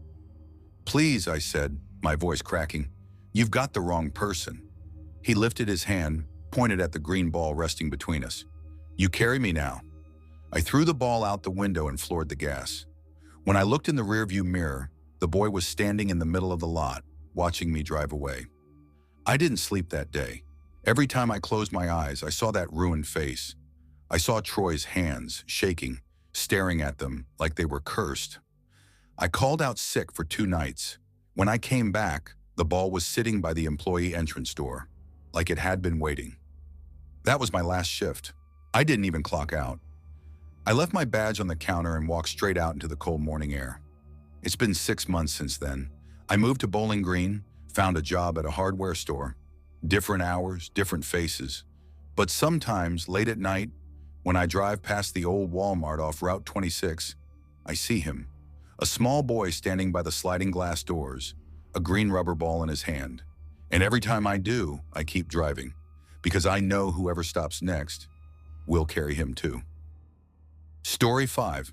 "Please," I said, my voice cracking, "you've got the wrong person." He lifted his hand, pointed at the green ball resting between us. "You carry me now." I threw the ball out the window and floored the gas. When I looked in the rearview mirror, the boy was standing in the middle of the lot, watching me drive away. I didn't sleep that day. Every time I closed my eyes, I saw that ruined face. I saw Troy's hands shaking, staring at them like they were cursed. I called out sick for 2 nights. When I came back, the ball was sitting by the employee entrance door, like it had been waiting. That was my last shift. I didn't even clock out. I left my badge on the counter and walked straight out into the cold morning air. It's been 6 months since then. I moved to Bowling Green, found a job at a hardware store. Different hours, different faces. But sometimes, late at night, when I drive past the old Walmart off Route 26, I see him. A small boy standing by the sliding glass doors, a green rubber ball in his hand. And every time I do, I keep driving, because I know whoever stops next will carry him too. Story 5.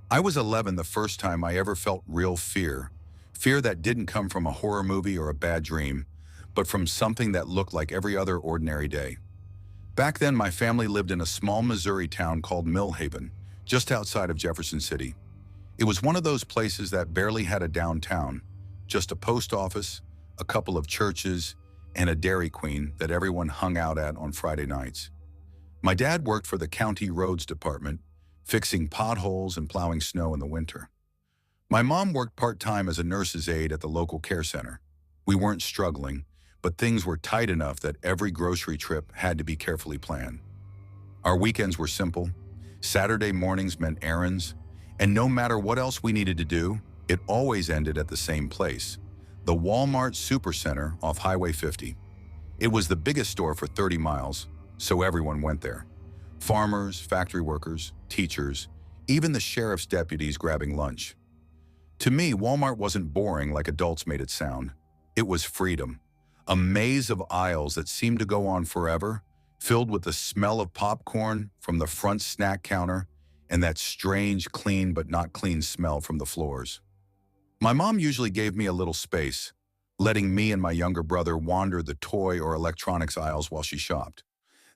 I was 11 the first time I ever felt real fear. Fear that didn't come from a horror movie or a bad dream, but from something that looked like every other ordinary day. Back then, my family lived in a small Missouri town called Millhaven, just outside of Jefferson City. It was one of those places that barely had a downtown, just a post office, a couple of churches, and a Dairy Queen that everyone hung out at on Friday nights. My dad worked for the county roads department, fixing potholes and plowing snow in the winter. My mom worked part-time as a nurse's aide at the local care center. We weren't struggling, but things were tight enough that every grocery trip had to be carefully planned. Our weekends were simple. Saturday mornings meant errands, and no matter what else we needed to do, it always ended at the same place, the Walmart Supercenter off Highway 50. It was the biggest store for 30 miles, so everyone went there. Farmers, factory workers, teachers, even the sheriff's deputies grabbing lunch. To me, Walmart wasn't boring like adults made it sound. It was freedom. A maze of aisles that seemed to go on forever, filled with the smell of popcorn from the front snack counter and that strange clean but not clean smell from the floors. My mom usually gave me a little space, letting me and my younger brother wander the toy or electronics aisles while she shopped.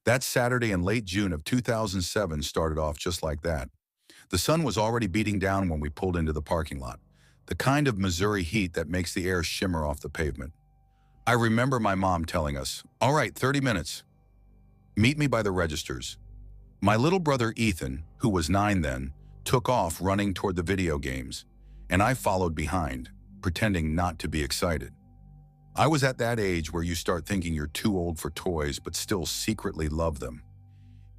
That Saturday in late June of 2007 started off just like that. The sun was already beating down when we pulled into the parking lot, the kind of Missouri heat that makes the air shimmer off the pavement. I remember my mom telling us, "All right, 30 minutes. Meet me by the registers." My little brother Ethan, who was 9 then, took off running toward the video games, and I followed behind, pretending not to be excited. I was at that age where you start thinking you're too old for toys but still secretly love them.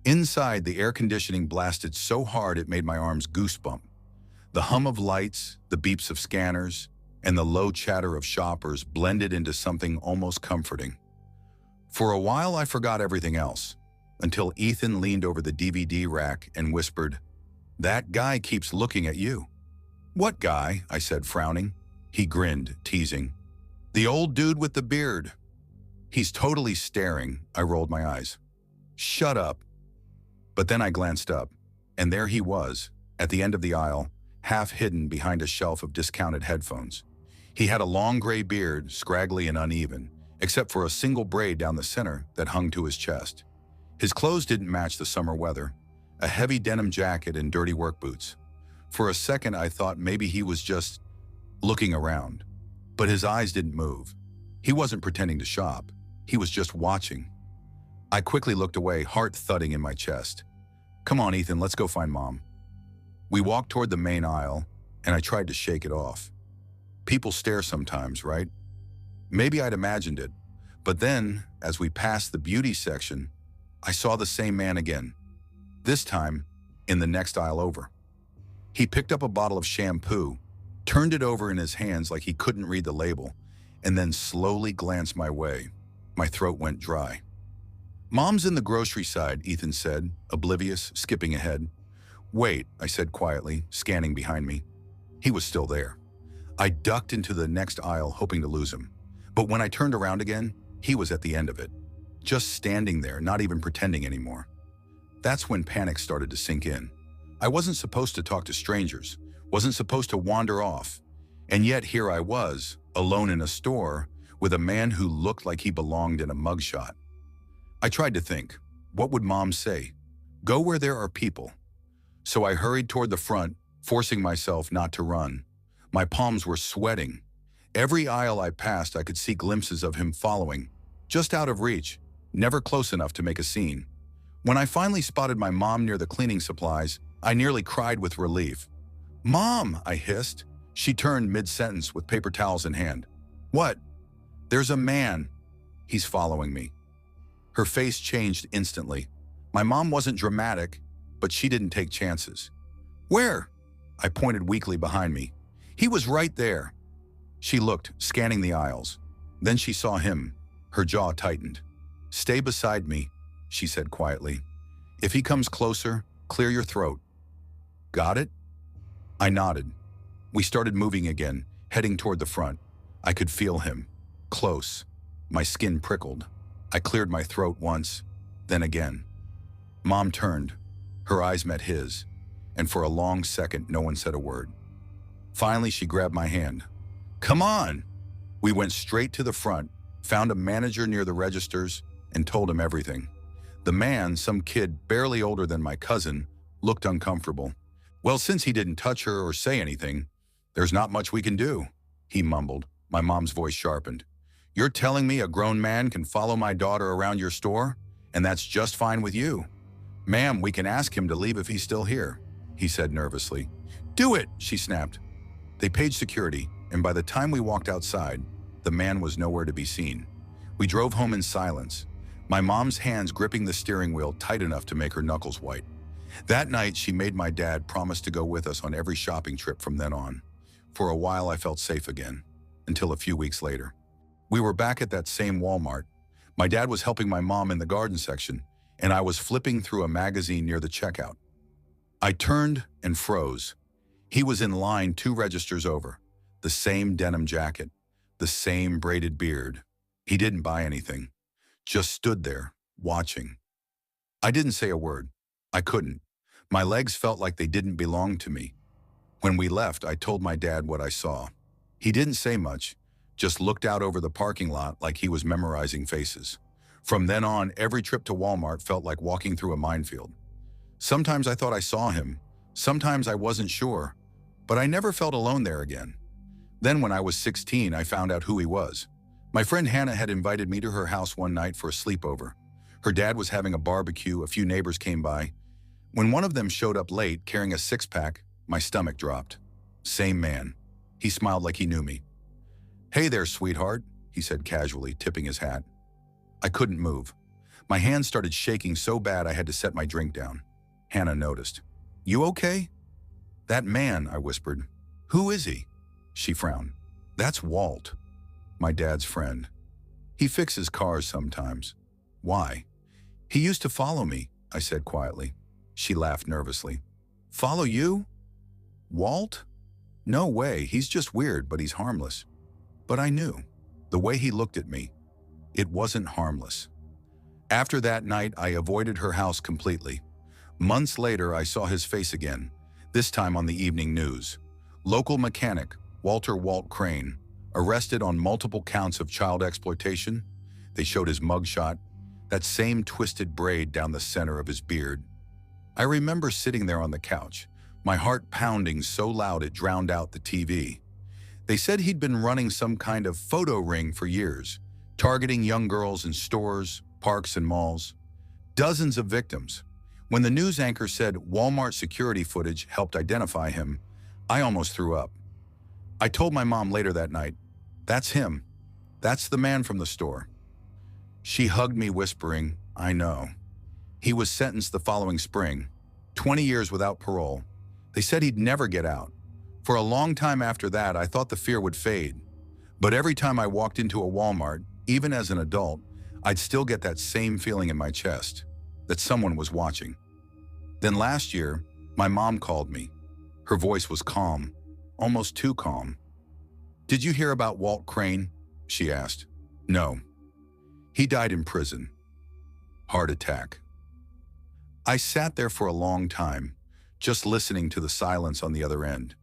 Inside, the air conditioning blasted so hard it made my arms goosebump. The hum of lights, the beeps of scanners, and the low chatter of shoppers blended into something almost comforting. For a while, I forgot everything else, until Ethan leaned over the DVD rack and whispered, "That guy keeps looking at you." "What guy?" I said, frowning. He grinned, teasing. "The old dude with the beard." "He's totally staring," I rolled my eyes. "Shut up." But then I glanced up, and there he was, at the end of the aisle, half hidden behind a shelf of discounted headphones. He had a long gray beard, scraggly and uneven, except for a single braid down the center that hung to his chest. His clothes didn't match the summer weather, a heavy denim jacket and dirty work boots. For a second, I thought maybe he was just looking around, but his eyes didn't move. He wasn't pretending to shop. He was just watching. I quickly looked away, heart thudding in my chest. "Come on, Ethan, let's go find Mom." We walked toward the main aisle, and I tried to shake it off. People stare sometimes, right? Maybe I'd imagined it, but then, as we passed the beauty section, I saw the same man again, this time in the next aisle over. He picked up a bottle of shampoo, turned it over in his hands like he couldn't read the label, and then slowly glanced my way. My throat went dry. "Mom's in the grocery side," Ethan said, oblivious, skipping ahead. "Wait," I said quietly, scanning behind me. He was still there. I ducked into the next aisle, hoping to lose him. But when I turned around again, he was at the end of it. just standing there, not even pretending anymore. That's when panic started to sink in. I wasn't supposed to talk to strangers, wasn't supposed to wander off, and yet here I was, alone in a store, with a man who looked like he belonged in a mugshot. I tried to think, what would Mom say? Go where there are people. So I hurried toward the front, forcing myself not to run. My palms were sweating. Every aisle I passed, I could see glimpses of him following, just out of reach, never close enough to make a scene. When I finally spotted my mom near the cleaning supplies, I nearly cried with relief. "Mom!" I hissed. She turned mid-sentence with paper towels in hand. "What?" "There's a man. He's following me." Her face changed instantly. My mom wasn't dramatic, but she didn't take chances. "Where?" I pointed weakly behind me. "He was right there." She looked, scanning the aisles. Then she saw him. Her jaw tightened. "Stay beside me," she said quietly. "If he comes closer, clear your throat." "Got it?" I nodded. We started moving again, heading toward the front. I could feel him. Close. My skin prickled. I cleared my throat once, then again. Mom turned. Her eyes met his, and for a long second, no one said a word. Finally, she grabbed my hand. "Come on!" We went straight to the front, found a manager near the registers, and told him everything. The man, some kid barely older than my cousin, looked uncomfortable. "Well, since he didn't touch her or say anything, there's not much we can do," he mumbled. My mom's voice sharpened. "You're telling me a grown man can follow my daughter around your store, and that's just fine with you?" "Ma'am, we can ask him to leave if he's still here," he said nervously. "Do it," she snapped. They paid security, and by the time we walked outside, the man was nowhere to be seen. We drove home in silence, my mom's hands gripping the steering wheel tight enough to make her knuckles white. That night, she made my dad promise to go with us on every shopping trip from then on. For a while, I felt safe again, until a few weeks later. We were back at that same Walmart. My dad was helping my mom in the garden section, and I was flipping through a magazine near the checkout. I turned and froze. He was in line 2 registers over, the same denim jacket, the same braided beard. He didn't buy anything, just stood there, watching. I didn't say a word. I couldn't. My legs felt like they didn't belong to me. When we left, I told my dad what I saw. He didn't say much, just looked out over the parking lot like he was memorizing faces. From then on, every trip to Walmart felt like walking through a minefield. Sometimes I thought I saw him, sometimes I wasn't sure, but I never felt alone there again. Then when I was 16, I found out who he was. My friend Hannah had invited me to her house one night for a sleepover. Her dad was having a barbecue, a few neighbors came by. When one of them showed up late, carrying a 6-pack, my stomach dropped. Same man. He smiled like he knew me. "Hey there, sweetheart," he said casually, tipping his hat. I couldn't move. My hands started shaking so bad I had to set my drink down. Hannah noticed. "You okay?" "That man," I whispered. "Who is he?" She frowned. "That's Walt, my dad's friend. He fixes cars sometimes." "Why?" "He used to follow me," I said quietly. She laughed nervously. "Follow you? Walt? No way, he's just weird, but he's harmless." But I knew. The way he looked at me, it wasn't harmless. After that night, I avoided her house completely. Months later, I saw his face again, this time on the evening news. Local mechanic, Walter Walt Crane, arrested on multiple counts of child exploitation. They showed his mugshot, that same twisted braid down the center of his beard. I remember sitting there on the couch, my heart pounding so loud it drowned out the TV. They said he'd been running some kind of photo ring for years, targeting young girls in stores, parks, and malls. Dozens of victims. When the news anchor said Walmart security footage helped identify him, I almost threw up. I told my mom later that night, "That's him. That's the man from the store." She hugged me, whispering, "I know." He was sentenced the following spring, 20 years without parole. They said he'd never get out. For a long time after that, I thought the fear would fade. But every time I walked into a Walmart, even as an adult, I'd still get that same feeling in my chest, that someone was watching. Then last year, my mom called me. Her voice was calm, almost too calm. "Did you hear about Walt Crane?" she asked. "No. He died in prison. Heart attack. I sat there for a long time, just listening to the silence on the other end.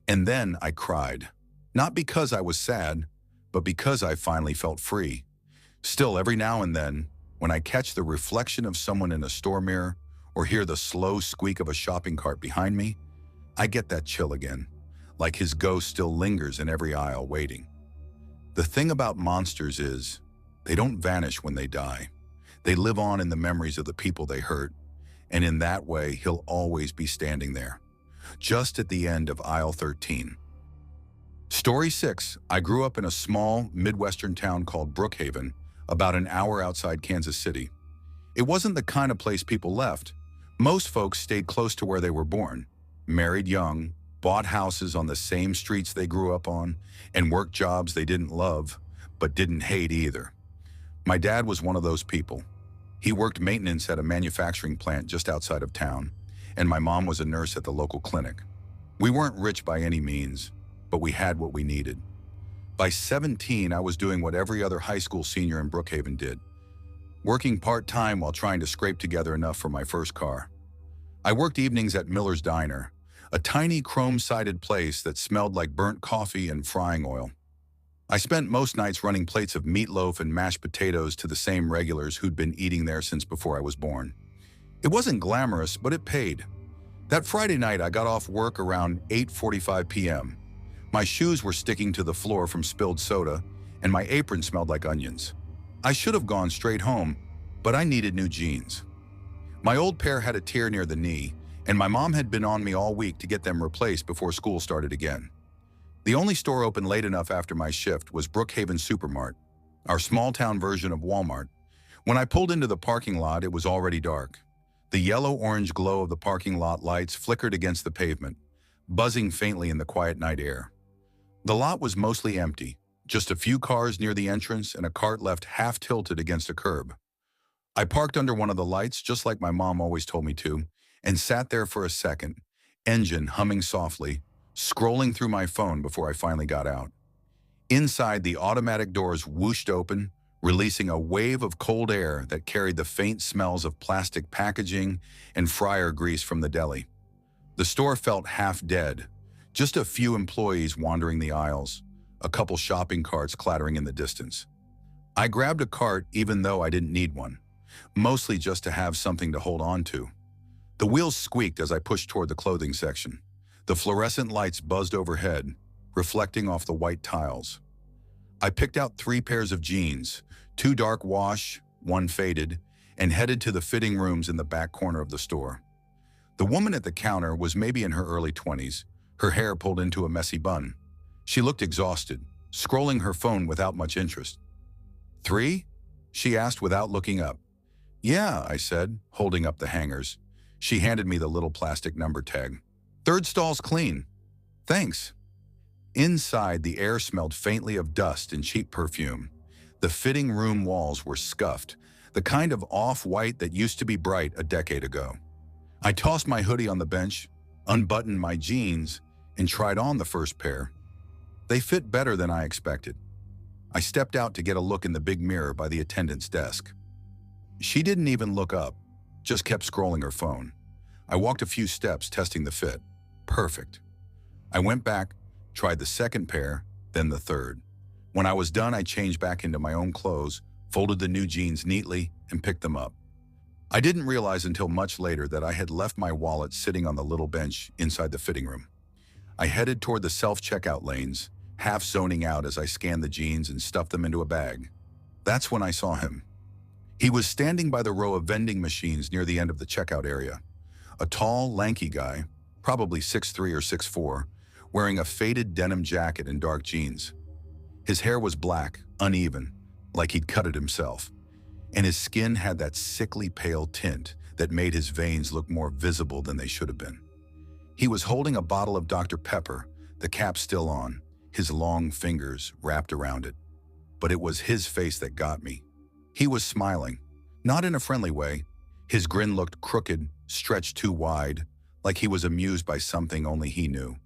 And then I cried. Not because I was sad, but because I finally felt free. Still, every now and then, when I catch the reflection of someone in a store mirror or hear the slow squeak of a shopping cart behind me, I get that chill again, like his ghost still lingers in every aisle waiting. The thing about monsters is, they don't vanish when they die. They live on in the memories of the people they hurt, and in that way, he'll always be standing there, just at the end of aisle 13. Story 6. I grew up in a small, Midwestern town called Brookhaven, about an hour outside Kansas City. It wasn't the kind of place people left. Most folks stayed close to where they were born, married young, bought houses on the same streets they grew up on, and worked jobs they didn't love, but didn't hate either. My dad was one of those people. He worked maintenance at a manufacturing plant just outside of town, and my mom was a nurse at the local clinic. We weren't rich by any means, but we had what we needed. By 17, I was doing what every other high school senior in Brookhaven did, working part-time while trying to scrape together enough for my first car. I worked evenings at Miller's Diner, a tiny chrome-sided place that smelled like burnt coffee and frying oil. I spent most nights running plates of meatloaf and mashed potatoes to the same regulars who'd been eating there since before I was born. It wasn't glamorous, but it paid. That Friday night, I got off work around 8:45 p.m. My shoes were sticking to the floor from spilled soda, and my apron smelled like onions. I should have gone straight home, but I needed new jeans. My old pair had a tear near the knee, and my mom had been on me all week to get them replaced before school started again. The only store open late enough after my shift was Brookhaven Supermart, our small-town version of Walmart. When I pulled into the parking lot, it was already dark. The yellow-orange glow of the parking lot lights flickered against the pavement, buzzing faintly in the quiet night air. The lot was mostly empty, just a few cars near the entrance and a cart left half-tilted against a curb. I parked under one of the lights, just like my mom always told me to, and sat there for a second, engine humming softly, scrolling through my phone before I finally got out. Inside, the automatic doors whooshed open, releasing a wave of cold air that carried the faint smells of plastic packaging and fryer grease from the deli. The store felt half dead, just a few employees wandering the aisles, a couple shopping carts clattering in the distance. I grabbed a cart even though I didn't need one, mostly just to have something to hold on to. The wheels squeaked as I pushed toward the clothing section. The fluorescent lights buzzed overhead, reflecting off the white tiles. I picked out 3 pairs of jeans, 2 dark wash, 1 faded, and headed to the fitting rooms in the back corner of the store. The woman at the counter was maybe in her early 20s, her hair pulled into a messy bun. She looked exhausted, scrolling her phone without much interest. 3? She asked without looking up. Yeah, I said, holding up the hangers. She handed me the little plastic number tag. 3rd stall's clean. Thanks. Inside, the air smelled faintly of dust and cheap perfume. The fitting room walls were scuffed, the kind of off-white that used to be bright a decade ago. I tossed my hoodie on the bench, unbuttoned my jeans, and tried on the first pair. They fit better than I expected. I stepped out to get a look in the big mirror by the attendant's desk. She didn't even look up, just kept scrolling her phone. I walked a few steps, testing the fit. Perfect. I went back, tried the 2nd pair, then the 3rd. When I was done, I changed back into my own clothes, folded the new jeans neatly, and picked them up. I didn't realize until much later that I had left my wallet sitting on the little bench inside the fitting room. I headed toward the self-checkout lanes, half zoning out as I scanned the jeans and stuffed them into a bag. That's when I saw him. He was standing by the row of vending machines near the end of the checkout area. A tall, lanky guy, probably 6'3" or 6'4", wearing a faded denim jacket and dark jeans. His hair was black, uneven, like he'd cut it himself, and his skin had that sickly pale tint that made his veins look more visible than they should have been. He was holding a bottle of Dr. Pepper, the cap still on, his long fingers wrapped around it. But it was his face that got me. He was smiling, not in a friendly way. His grin looked crooked, stretched too wide, like he was amused by something only he knew.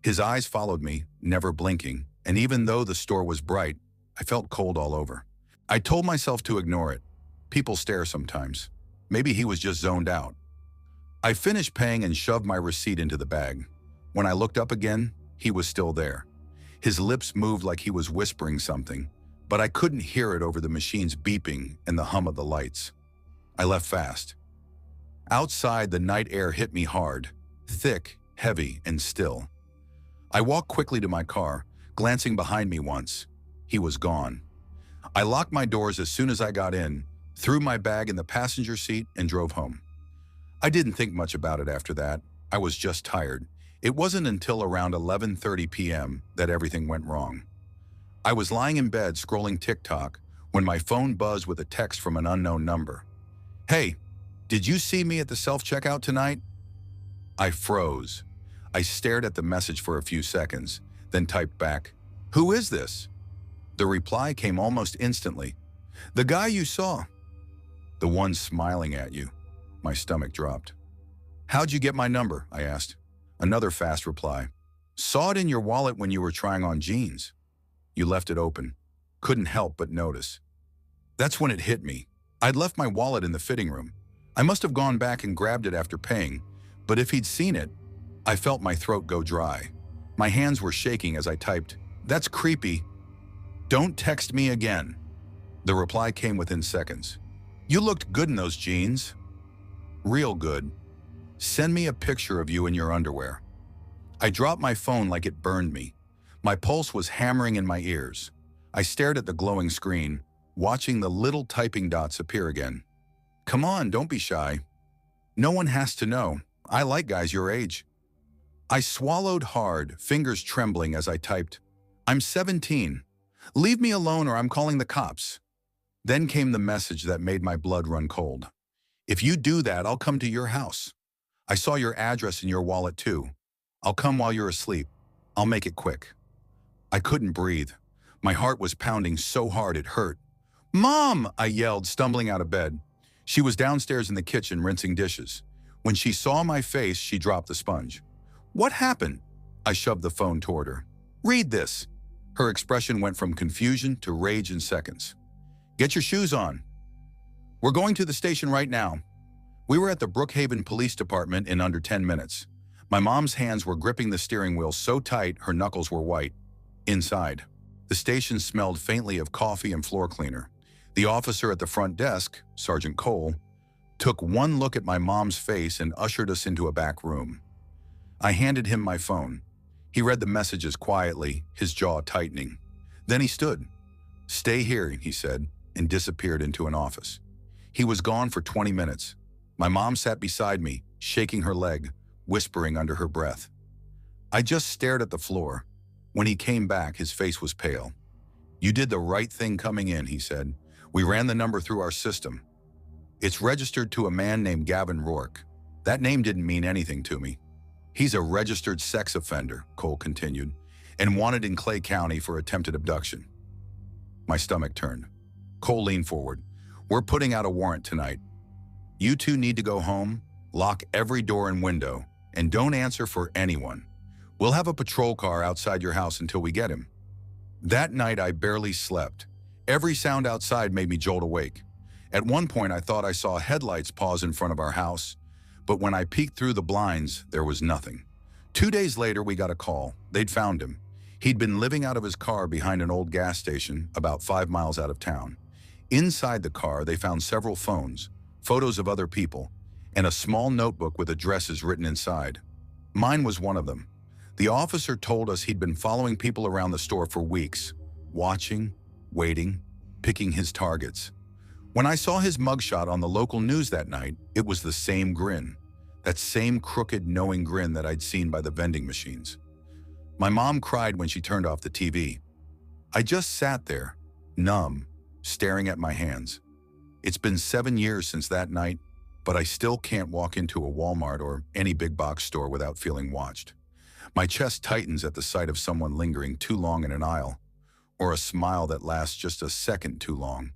His eyes followed me, never blinking, and even though the store was bright, I felt cold all over. I told myself to ignore it, People stare sometimes. Maybe he was just zoned out. I finished paying and shoved my receipt into the bag. When I looked up again, he was still there. His lips moved like he was whispering something, but I couldn't hear it over the machine's beeping and the hum of the lights. I left fast. Outside, the night air hit me hard, thick, heavy, and still. I walked quickly to my car, glancing behind me once. He was gone. I locked my doors as soon as I got in, threw my bag in the passenger seat, and drove home. I didn't think much about it after that. I was just tired. It wasn't until around 11:30 p.m. that everything went wrong. I was lying in bed scrolling TikTok when my phone buzzed with a text from an unknown number. "Hey, did you see me at the self-checkout tonight?" I froze. I stared at the message for a few seconds, then typed back, "Who is this?" The reply came almost instantly. "The guy you saw." "The one smiling at you." My stomach dropped. "How'd you get my number?" I asked. Another fast reply. "Saw it in your wallet when you were trying on jeans. You left it open. Couldn't help but notice." That's when it hit me. I'd left my wallet in the fitting room. I must have gone back and grabbed it after paying, but if he'd seen it, I felt my throat go dry. My hands were shaking as I typed, "That's creepy. Don't text me again." The reply came within seconds. "You looked good in those jeans." "Real good. Send me a picture of you in your underwear." I dropped my phone like it burned me. My pulse was hammering in my ears. I stared at the glowing screen, watching the little typing dots appear again. "Come on, don't be shy. No one has to know. I like guys your age." I swallowed hard, fingers trembling as I typed, "I'm 17. Leave me alone or I'm calling the cops." Then came the message that made my blood run cold. "If you do that, I'll come to your house. I saw your address in your wallet too. I'll come while you're asleep. I'll make it quick." I couldn't breathe. My heart was pounding so hard it hurt. "Mom!" I yelled, stumbling out of bed. She was downstairs in the kitchen rinsing dishes. When she saw my face, she dropped the sponge. "What happened?" I shoved the phone toward her. "Read this." Her expression went from confusion to rage in seconds. "Get your shoes on. We're going to the station right now." We were at the Brookhaven Police Department in under 10 minutes. My mom's hands were gripping the steering wheel so tight her knuckles were white. Inside, the station smelled faintly of coffee and floor cleaner. The officer at the front desk, Sergeant Cole, took one look at my mom's face and ushered us into a back room. I handed him my phone. He read the messages quietly, his jaw tightening. Then he stood. "Stay here," he said, and disappeared into an office. He was gone for 20 minutes. My mom sat beside me, shaking her leg, whispering under her breath. I just stared at the floor. When he came back, his face was pale. "You did the right thing coming in," he said. "We ran the number through our system. It's registered to a man named Gavin Rourke. That name didn't mean anything to me. He's a registered sex offender," Cole continued, "and wanted in Clay County for attempted abduction." My stomach turned. Cole leaned forward. "We're putting out a warrant tonight. You two need to go home, lock every door and window, and don't answer for anyone. We'll have a patrol car outside your house until we get him." That night, I barely slept. Every sound outside made me jolt awake. At one point, I thought I saw headlights pause in front of our house, but when I peeked through the blinds, there was nothing. 2 days later, we got a call. They'd found him. He'd been living out of his car behind an old gas station about 5 miles out of town. Inside the car, they found several phones, photos of other people, and a small notebook with addresses written inside. Mine was one of them. The officer told us he'd been following people around the store for weeks, watching, waiting, picking his targets. When I saw his mugshot on the local news that night, it was the same grin, that same crooked, knowing grin that I'd seen by the vending machines. My mom cried when she turned off the TV. I just sat there, numb, staring at my hands. It's been 7 years since that night, but I still can't walk into a Walmart or any big box store without feeling watched. My chest tightens at the sight of someone lingering too long in an aisle, or a smile that lasts just a second too long.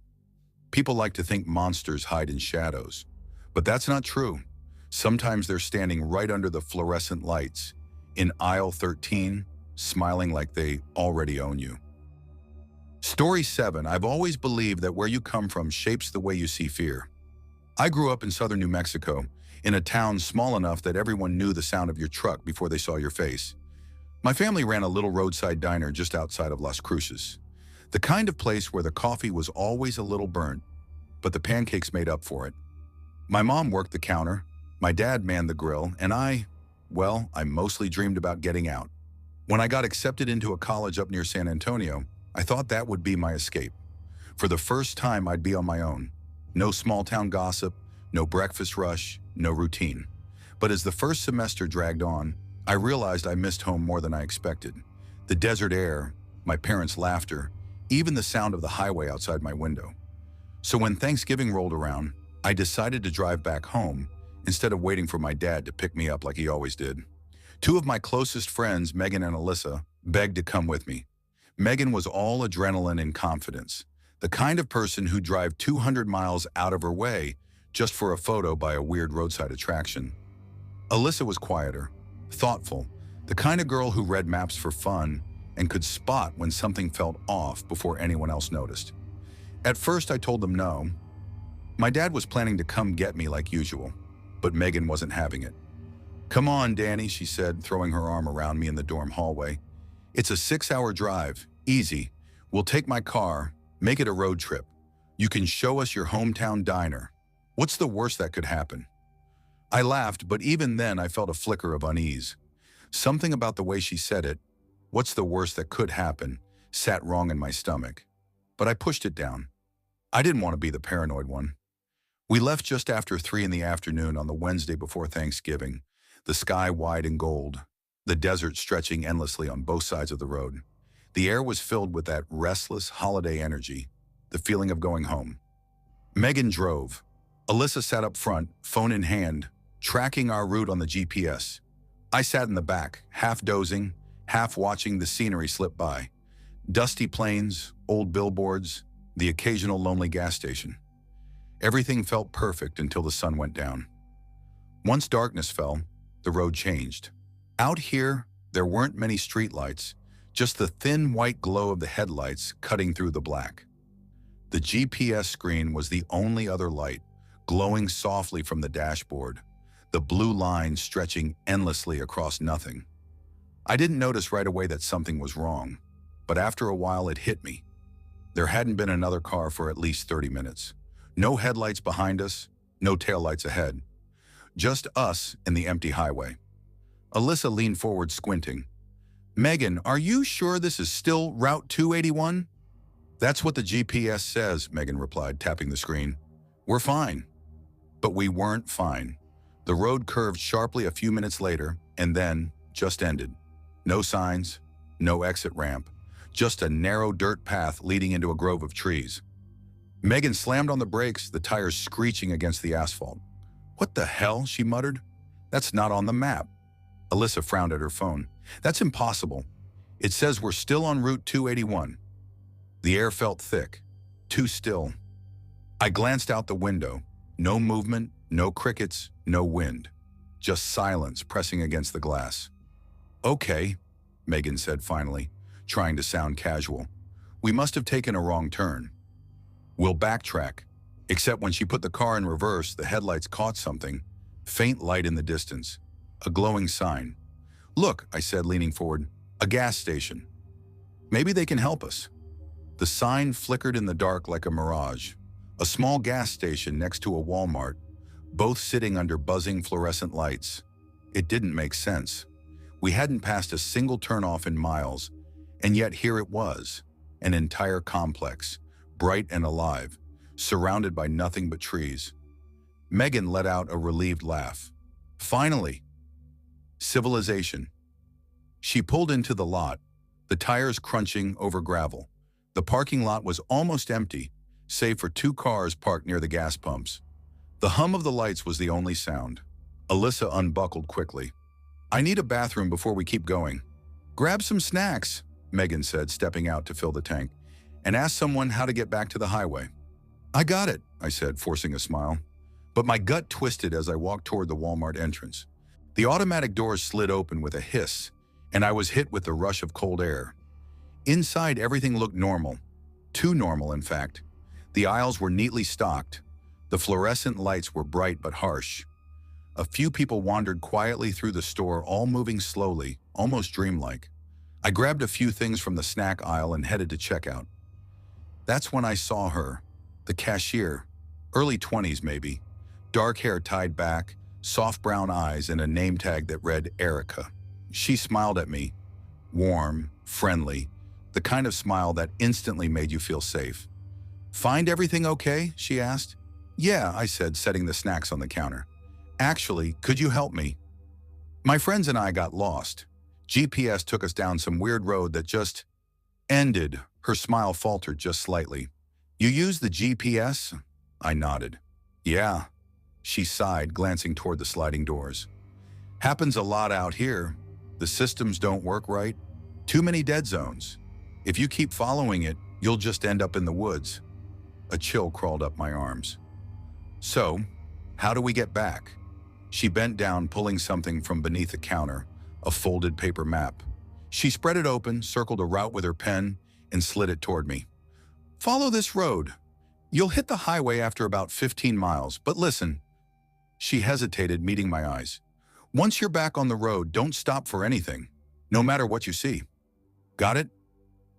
People like to think monsters hide in shadows, but that's not true. Sometimes they're standing right under the fluorescent lights, in aisle 13, smiling like they already own you. Story 7. I've always believed that where you come from shapes the way you see fear. I grew up in southern New Mexico, in a town small enough that everyone knew the sound of your truck before they saw your face. My family ran a little roadside diner just outside of Las Cruces, the kind of place where the coffee was always a little burnt, but the pancakes made up for it. My mom worked the counter, my dad manned the grill, and I mostly dreamed about getting out. When I got accepted into a college up near San Antonio, I thought that would be my escape. For the first time, I'd be on my own. No small-town gossip, no breakfast rush, no routine. But as the first semester dragged on, I realized I missed home more than I expected. The desert air, my parents' laughter, even the sound of the highway outside my window. So when Thanksgiving rolled around, I decided to drive back home instead of waiting for my dad to pick me up like he always did. Two of my closest friends, Megan and Alyssa, begged to come with me. Megan was all adrenaline and confidence, the kind of person who'd drive 200 miles out of her way just for a photo by a weird roadside attraction. Alyssa was quieter, thoughtful, the kind of girl who read maps for fun and could spot when something felt off before anyone else noticed. At first, I told them no. My dad was planning to come get me like usual, but Megan wasn't having it. "Come on, Danny," she said, throwing her arm around me in the dorm hallway. "It's a 6-hour drive, easy. We'll take my car, make it a road trip. You can show us your hometown diner. What's the worst that could happen?" I laughed, but even then I felt a flicker of unease. Something about the way she said it, "What's the worst that could happen?" sat wrong in my stomach. But I pushed it down. I didn't want to be the paranoid one. We left just after 3 in the afternoon on the Wednesday before Thanksgiving, the sky wide and gold, the desert stretching endlessly on both sides of the road. The air was filled with that restless holiday energy, the feeling of going home. Megan drove. Alyssa sat up front, phone in hand, tracking our route on the GPS. I sat in the back, half dozing, half watching the scenery slip by. Dusty plains, old billboards, the occasional lonely gas station. Everything felt perfect until the sun went down. Once darkness fell, the road changed. Out here, there weren't many streetlights, just the thin white glow of the headlights cutting through the black. The GPS screen was the only other light, glowing softly from the dashboard, the blue line stretching endlessly across nothing. I didn't notice right away that something was wrong, but after a while it hit me. There hadn't been another car for at least 30 minutes. No headlights behind us, no taillights ahead. Just us and the empty highway. Alyssa leaned forward, squinting. "Megan, are you sure this is still Route 281? "That's what the GPS says," Megan replied, tapping the screen. "We're fine." But we weren't fine. The road curved sharply a few minutes later, and then just ended. No signs, no exit ramp, just a narrow dirt path leading into a grove of trees. Megan slammed on the brakes, the tires screeching against the asphalt. "What the hell?" she muttered. "That's not on the map." Alyssa frowned at her phone. "That's impossible. It says we're still on Route 281. The air felt thick, too still. I glanced out the window. No movement, no crickets, no wind. Just silence pressing against the glass. "Okay," Megan said finally, trying to sound casual. "We must have taken a wrong turn. We'll backtrack." Except when she put the car in reverse, the headlights caught something, faint light in the distance, a glowing sign. "Look," I said, leaning forward, "a gas station. Maybe they can help us." The sign flickered in the dark like a mirage. A small gas station next to a Walmart, both sitting under buzzing fluorescent lights. It didn't make sense. We hadn't passed a single turnoff in miles, and yet here it was, an entire complex, bright and alive, surrounded by nothing but trees. Megan let out a relieved laugh. "Finally!" Civilization. She pulled into the lot, the tires crunching over gravel. The parking lot was almost empty, save for 2 cars parked near the gas pumps. The hum of the lights was the only sound. Alyssa unbuckled quickly. "I need a bathroom before we keep going." "Grab some snacks," Megan said, stepping out to fill the tank, "and ask someone how to get back to the highway." "I got it," I said, forcing a smile. But my gut twisted as I walked toward the Walmart entrance. The automatic doors slid open with a hiss, and I was hit with the rush of cold air. Inside, everything looked normal. Too normal, in fact. The aisles were neatly stocked. The fluorescent lights were bright but harsh. A few people wandered quietly through the store, all moving slowly, almost dreamlike. I grabbed a few things from the snack aisle and headed to checkout. That's when I saw her, the cashier, early 20s maybe, dark hair tied back, soft brown eyes, and a name tag that read Erica. She smiled at me, warm, friendly, the kind of smile that instantly made you feel safe. "Find everything okay?" she asked. "Yeah," I said, setting the snacks on the counter. "Actually, could you help me? My friends and I got lost. GPS took us down some weird road that just ended." Her smile faltered just slightly. "You used the GPS?" I nodded. "Yeah." She sighed, glancing toward the sliding doors. "Happens a lot out here. The systems don't work right. Too many dead zones. If you keep following it, you'll just end up in the woods." A chill crawled up my arms. "So, how do we get back?" She bent down, pulling something from beneath the counter, a folded paper map. She spread it open, circled a route with her pen, and slid it toward me. "Follow this road. You'll hit the highway after about 15 miles, but listen." She hesitated, meeting my eyes. "Once you're back on the road, don't stop for anything, no matter what you see. Got it?"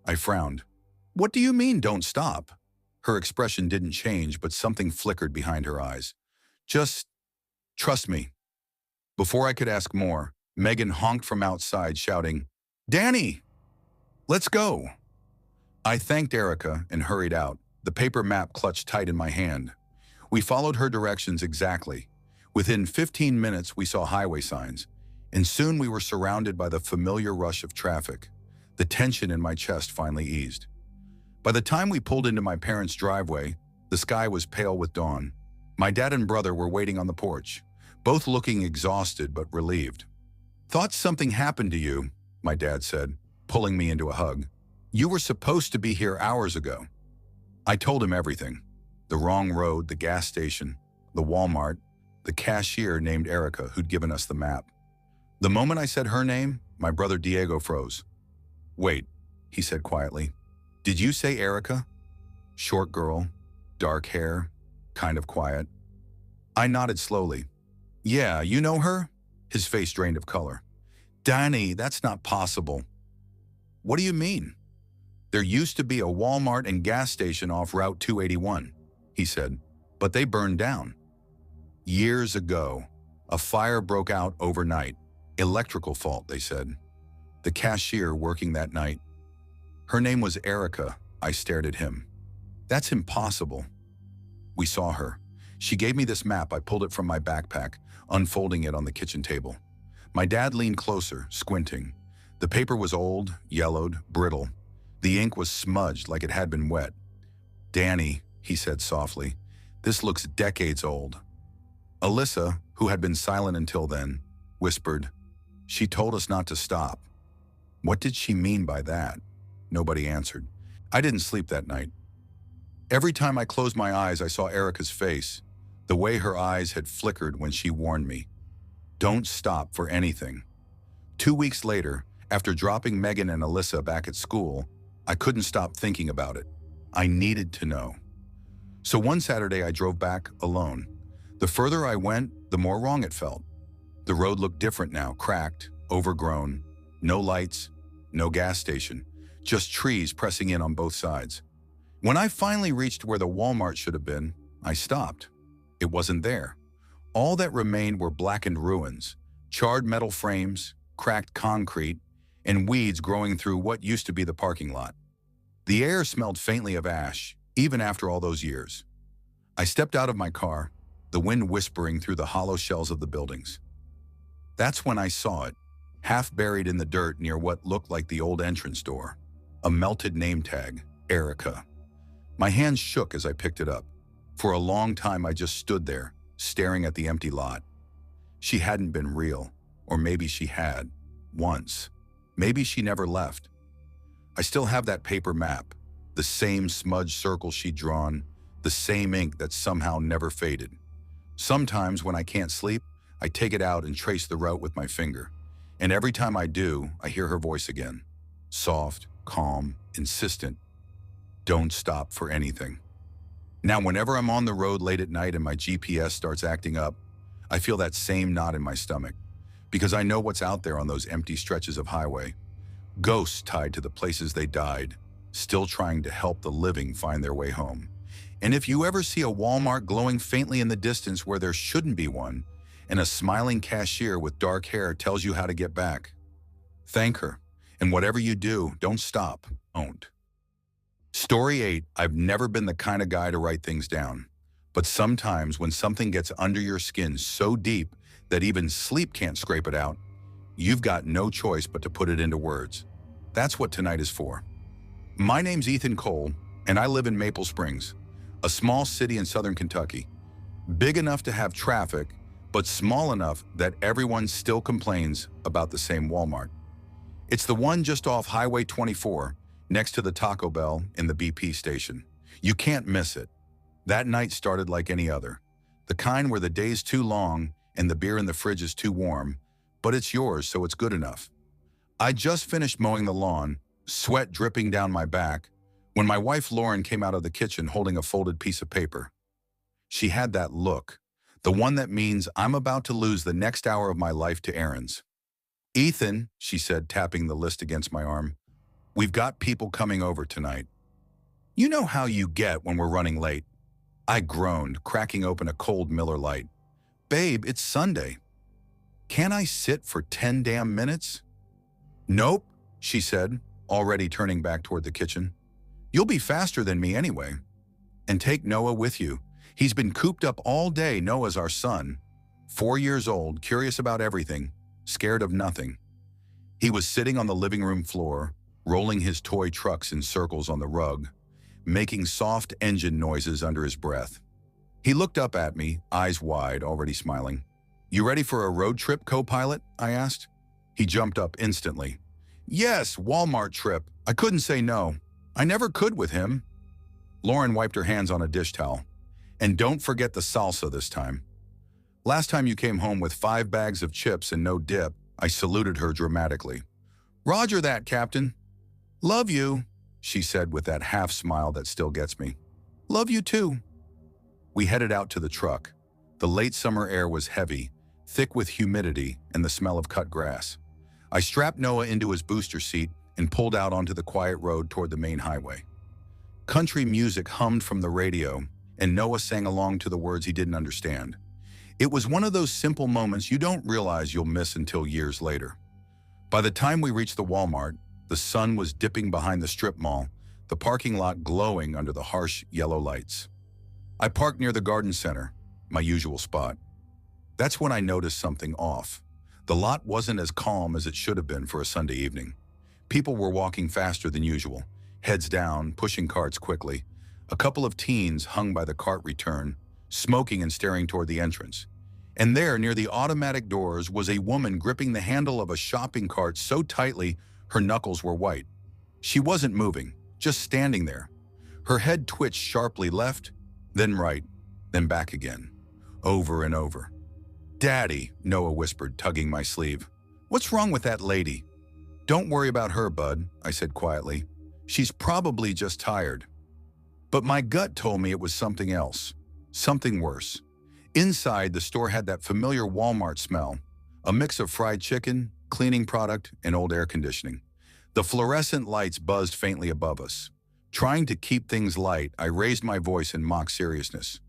I frowned. "What do you mean, don't stop?" Her expression didn't change, but something flickered behind her eyes. "Just trust me." Before I could ask more, Megan honked from outside, shouting, "Danny, let's go." I thanked Erica and hurried out, the paper map clutched tight in my hand. We followed her directions exactly. Within 15 minutes, we saw highway signs, and soon we were surrounded by the familiar rush of traffic. The tension in my chest finally eased. By the time we pulled into my parents' driveway, the sky was pale with dawn. My dad and brother were waiting on the porch, both looking exhausted but relieved. "Thought something happened to you," my dad said, pulling me into a hug. "You were supposed to be here hours ago." I told him everything. The wrong road, the gas station, the Walmart, the cashier named Erica who'd given us the map. The moment I said her name, my brother Diego froze. "Wait," he said quietly. "Did you say Erica?" Short girl, dark hair, kind of quiet. I nodded slowly. "Yeah, you know her?" His face drained of color. "Danny, that's not possible." "What do you mean?" "There used to be a Walmart and gas station off Route 281, he said, "but they burned down. Years ago, a fire broke out overnight. Electrical fault, they said. The cashier working that night. Her name was Erica." I stared at him. "That's impossible." We saw her. She gave me this map. I pulled it from my backpack, unfolding it on the kitchen table. My dad leaned closer, squinting. The paper was old, yellowed, brittle. The ink was smudged like it had been wet. "Danny," he said softly, "this looks decades old." Alyssa, who had been silent until then, whispered, "She told us not to stop." What did she mean by that? Nobody answered. I didn't sleep that night. Every time I closed my eyes, I saw Erica's face, the way her eyes had flickered when she warned me. Don't stop for anything. 2 weeks later, after dropping Megan and Alyssa back at school, I couldn't stop thinking about it. I needed to know. So one Saturday, I drove back alone. The further I went, the more wrong it felt. The road looked different now, cracked, overgrown, no lights, no gas station, just trees pressing in on both sides. When I finally reached where the Walmart should have been, I stopped. It wasn't there. All that remained were blackened ruins, charred metal frames, cracked concrete, and weeds growing through what used to be the parking lot. The air smelled faintly of ash, even after all those years. I stepped out of my car, the wind whispering through the hollow shells of the buildings. That's when I saw it, half buried in the dirt near what looked like the old entrance door. A melted name tag, Erica. My hands shook as I picked it up. For a long time, I just stood there, staring at the empty lot. She hadn't been real, or maybe she had, once. Maybe she never left. I still have that paper map, the same smudged circle she'd drawn, the same ink that somehow never faded. Sometimes when I can't sleep, I take it out and trace the route with my finger. And every time I do, I hear her voice again. Soft, calm, insistent. Don't stop for anything. Now, whenever I'm on the road late at night and my GPS starts acting up, I feel that same knot in my stomach because I know what's out there on those empty stretches of highway. Ghosts tied to the places they died, still trying to help the living find their way home. And if you ever see a Walmart glowing faintly in the distance where there shouldn't be one, and a smiling cashier with dark hair tells you how to get back, thank her. And whatever you do, don't stop. Don't. Story 8, I've never been the kind of guy to write things down. But sometimes when something gets under your skin so deep that even sleep can't scrape it out, you've got no choice but to put it into words. That's what tonight is for. My name's Ethan Cole, and I live in Maple Springs, a small city in southern Kentucky. Big enough to have traffic, but small enough that everyone still complains about the same Walmart. It's the one just off Highway 24, next to the Taco Bell in the BP station. You can't miss it. That night started like any other. The kind where the day's too long and the beer in the fridge is too warm, but it's yours, so it's good enough. I just finished mowing the lawn, sweat dripping down my back, when my wife Lauren came out of the kitchen holding a folded piece of paper. She had that look, the one that means I'm about to lose the next hour of my life to errands. Ethan, she said, tapping the list against my arm, we've got people coming over tonight. You know how you get when we're running late. I groaned, cracking open a cold Miller Lite. Babe, it's Sunday. Can't I sit for 10 damn minutes? Nope, she said, already turning back toward the kitchen. You'll be faster than me anyway. And take Noah with you. He's been cooped up all day. Noah's our son. 4 years old, curious about everything, scared of nothing. He was sitting on the living room floor, rolling his toy trucks in circles on the rug, making soft engine noises under his breath. He looked up at me, eyes wide, already smiling. You ready for a road trip, co-pilot? I asked. He jumped up instantly. Yes, Walmart trip. I couldn't say no. I never could with him. Lauren wiped her hands on a dish towel. And don't forget the salsa this time. Last time you came home with 5 bags of chips and no dip, I saluted her dramatically. Roger that, Captain. Love you, she said with that half smile that still gets me. Love you too. We headed out to the truck. The late summer air was heavy, thick with humidity and the smell of cut grass. I strapped Noah into his booster seat and pulled out onto the quiet road toward the main highway. Country music hummed from the radio, and Noah sang along to the words he didn't understand. It was one of those simple moments you don't realize you'll miss until years later. By the time we reached the Walmart, the sun was dipping behind the strip mall, the parking lot glowing under the harsh yellow lights. I parked near the garden center, my usual spot. That's when I noticed something off. The lot wasn't as calm as it should have been for a Sunday evening. People were walking faster than usual, heads down, pushing carts quickly. A couple of teens hung by the cart return, smoking and staring toward the entrance. And there, near the automatic doors, was a woman gripping the handle of a shopping cart so tightly her knuckles were white. She wasn't moving, just standing there. Her head twitched sharply left, then right, then back again, over and over. Daddy, Noah whispered, tugging my sleeve. What's wrong with that lady? Don't worry about her, bud, I said quietly. She's probably just tired. But my gut told me it was something else, something worse. Inside, the store had that familiar Walmart smell, a mix of fried chicken, cleaning product, and old air conditioning. The fluorescent lights buzzed faintly above us. Trying to keep things light, I raised my voice in mock seriousness.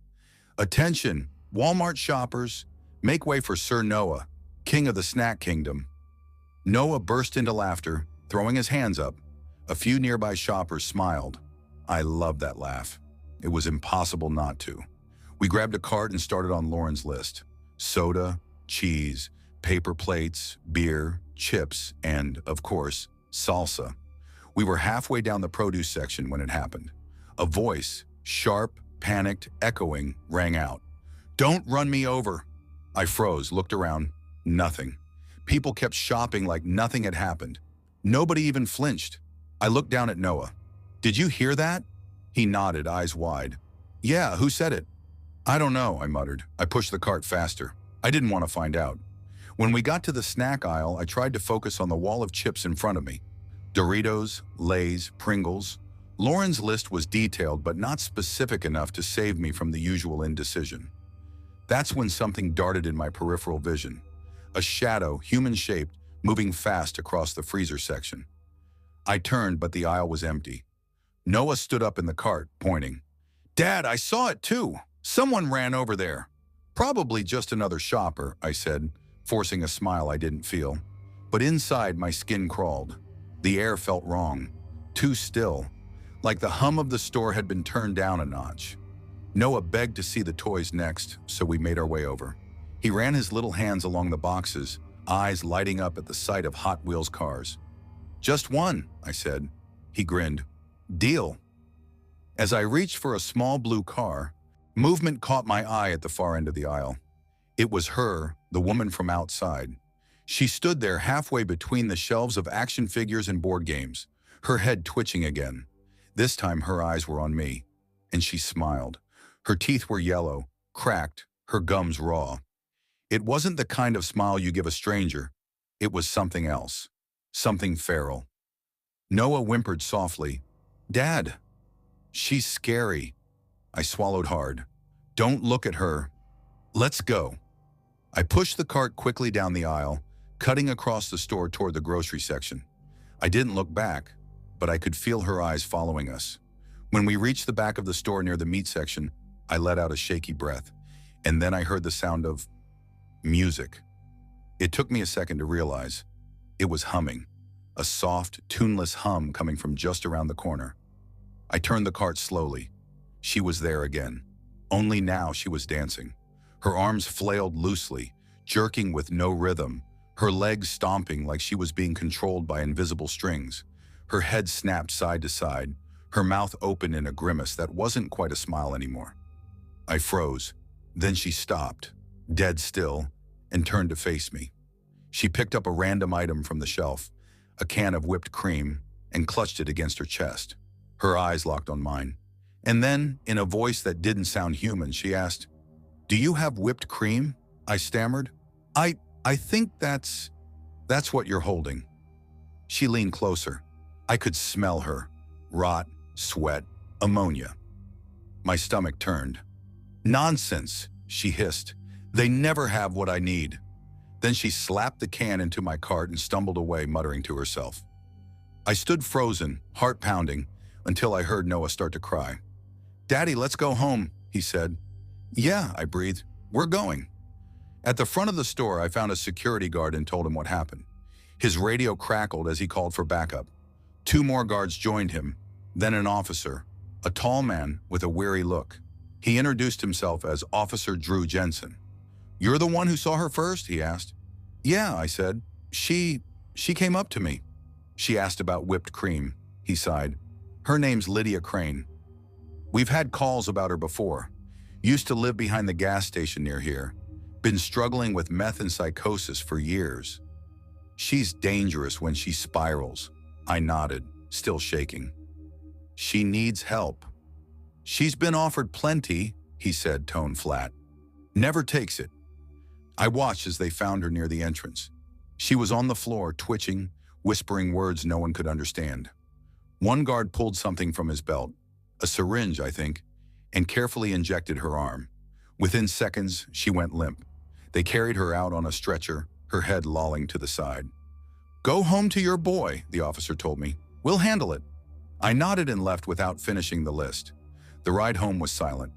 Attention, Walmart shoppers, make way for Sir Noah, king of the snack kingdom. Noah burst into laughter, throwing his hands up. A few nearby shoppers smiled. I loved that laugh. It was impossible not to. We grabbed a cart and started on Lauren's list. Soda, cheese, paper plates, beer, chips, and, of course, salsa. We were halfway down the produce section when it happened. A voice, sharp, panicked, echoing, rang out. Don't run me over. I froze, looked around. Nothing. People kept shopping like nothing had happened. Nobody even flinched. I looked down at Noah. Did you hear that? He nodded, eyes wide. Yeah, who said it? I don't know, I muttered. I pushed the cart faster. I didn't want to find out. When we got to the snack aisle, I tried to focus on the wall of chips in front of me. Doritos, Lay's, Pringles, Lauren's list was detailed but not specific enough to save me from the usual indecision. That's when something darted in my peripheral vision. A shadow, human-shaped, moving fast across the freezer section. I turned, but the aisle was empty. Noah stood up in the cart, pointing. "Dad, I saw it too. Someone ran over there." "Probably just another shopper," I said, forcing a smile I didn't feel. But inside, my skin crawled. The air felt wrong, too still, like the hum of the store had been turned down a notch. Noah begged to see the toys next, so we made our way over. He ran his little hands along the boxes, eyes lighting up at the sight of Hot Wheels cars. "Just one," I said. He grinned. "Deal." As I reached for a small blue car, movement caught my eye at the far end of the aisle. It was her, the woman from outside. She stood there halfway between the shelves of action figures and board games, her head twitching again. This time her eyes were on me, and she smiled. Her teeth were yellow, cracked, her gums raw. It wasn't the kind of smile you give a stranger. It was something else, something feral. Noah whimpered softly, "Dad." "She's scary." I swallowed hard. "Don't look at her. Let's go." I pushed the cart quickly down the aisle, cutting across the store toward the grocery section. I didn't look back, but I could feel her eyes following us. When we reached the back of the store near the meat section, I let out a shaky breath, and then I heard the sound of music. It took me a second to realize. It was humming, a soft, tuneless hum coming from just around the corner. I turned the cart slowly. She was there again. Only now she was dancing. Her arms flailed loosely, jerking with no rhythm, her legs stomping like she was being controlled by invisible strings. Her head snapped side to side, her mouth open in a grimace that wasn't quite a smile anymore. I froze. Then she stopped, dead still, and turned to face me. She picked up a random item from the shelf, a can of whipped cream, and clutched it against her chest. Her eyes locked on mine. And then, in a voice that didn't sound human, she asked, "Do you have whipped cream?" I stammered. I think that's what you're holding." She leaned closer. I could smell her. Rot, sweat, ammonia. My stomach turned. "Nonsense," she hissed. "They never have what I need." Then she slapped the can into my cart and stumbled away, muttering to herself. I stood frozen, heart pounding, until I heard Noah start to cry. "Daddy, let's go home," he said. "Yeah," I breathed. "We're going." At the front of the store, I found a security guard and told him what happened. His radio crackled as he called for backup. 2 more guards joined him, then an officer, a tall man with a weary look. He introduced himself as Officer Drew Jensen. "You're the one who saw her first?" he asked. "Yeah," I said. She came up to me." "She asked about whipped cream," he sighed. "Her name's Lydia Crane. We've had calls about her before. Used to live behind the gas station near here. Been struggling with meth and psychosis for years. She's dangerous when she spirals." I nodded, still shaking. "She needs help." "She's been offered plenty," he said, tone flat. "Never takes it." I watched as they found her near the entrance. She was on the floor, twitching, whispering words no one could understand. One guard pulled something from his belt, a syringe, I think, and carefully injected her arm. Within seconds, she went limp. They carried her out on a stretcher, her head lolling to the side. "Go home to your boy," the officer told me. "We'll handle it." I nodded and left without finishing the list. The ride home was silent.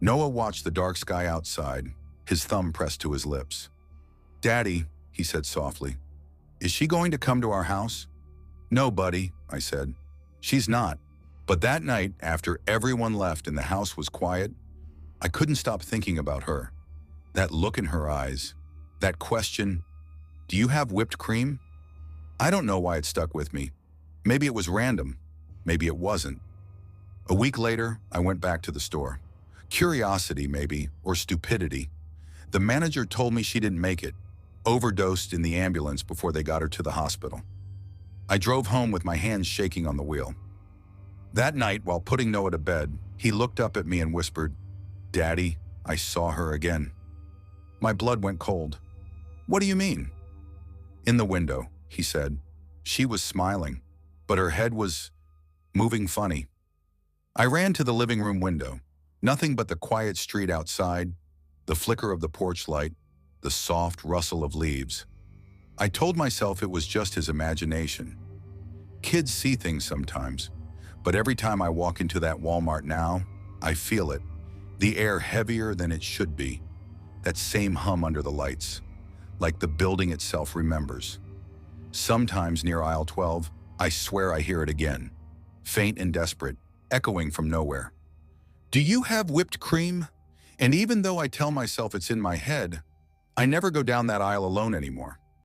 Noah watched the dark sky outside, his thumb pressed to his lips. "Daddy," he said softly, "is she going to come to our house?" "No, buddy," I said. "She's not." But that night, after everyone left and the house was quiet, I couldn't stop thinking about her. That look in her eyes, that question, "Do you have whipped cream?" I don't know why it stuck with me. Maybe it was random. Maybe it wasn't. A week later, I went back to the store. Curiosity, maybe, or stupidity. The manager told me she didn't make it, overdosed in the ambulance before they got her to the hospital. I drove home with my hands shaking on the wheel. That night, while putting Noah to bed, he looked up at me and whispered, "Daddy, I saw her again." My blood went cold. "What do you mean?" "In the window," he said. "She was smiling, but her head was moving funny. I ran to the living room window. Nothing but the quiet street outside, the flicker of the porch light, the soft rustle of leaves. I told myself it was just his imagination. Kids see things sometimes, but every time I walk into that Walmart now, I feel it. The air heavier than it should be. That same hum under the lights, like the building itself remembers. Sometimes near aisle 12, I swear I hear it again, faint and desperate, echoing from nowhere. Do you have whipped cream? And even though I tell myself it's in my head, I never go down that aisle alone anymore.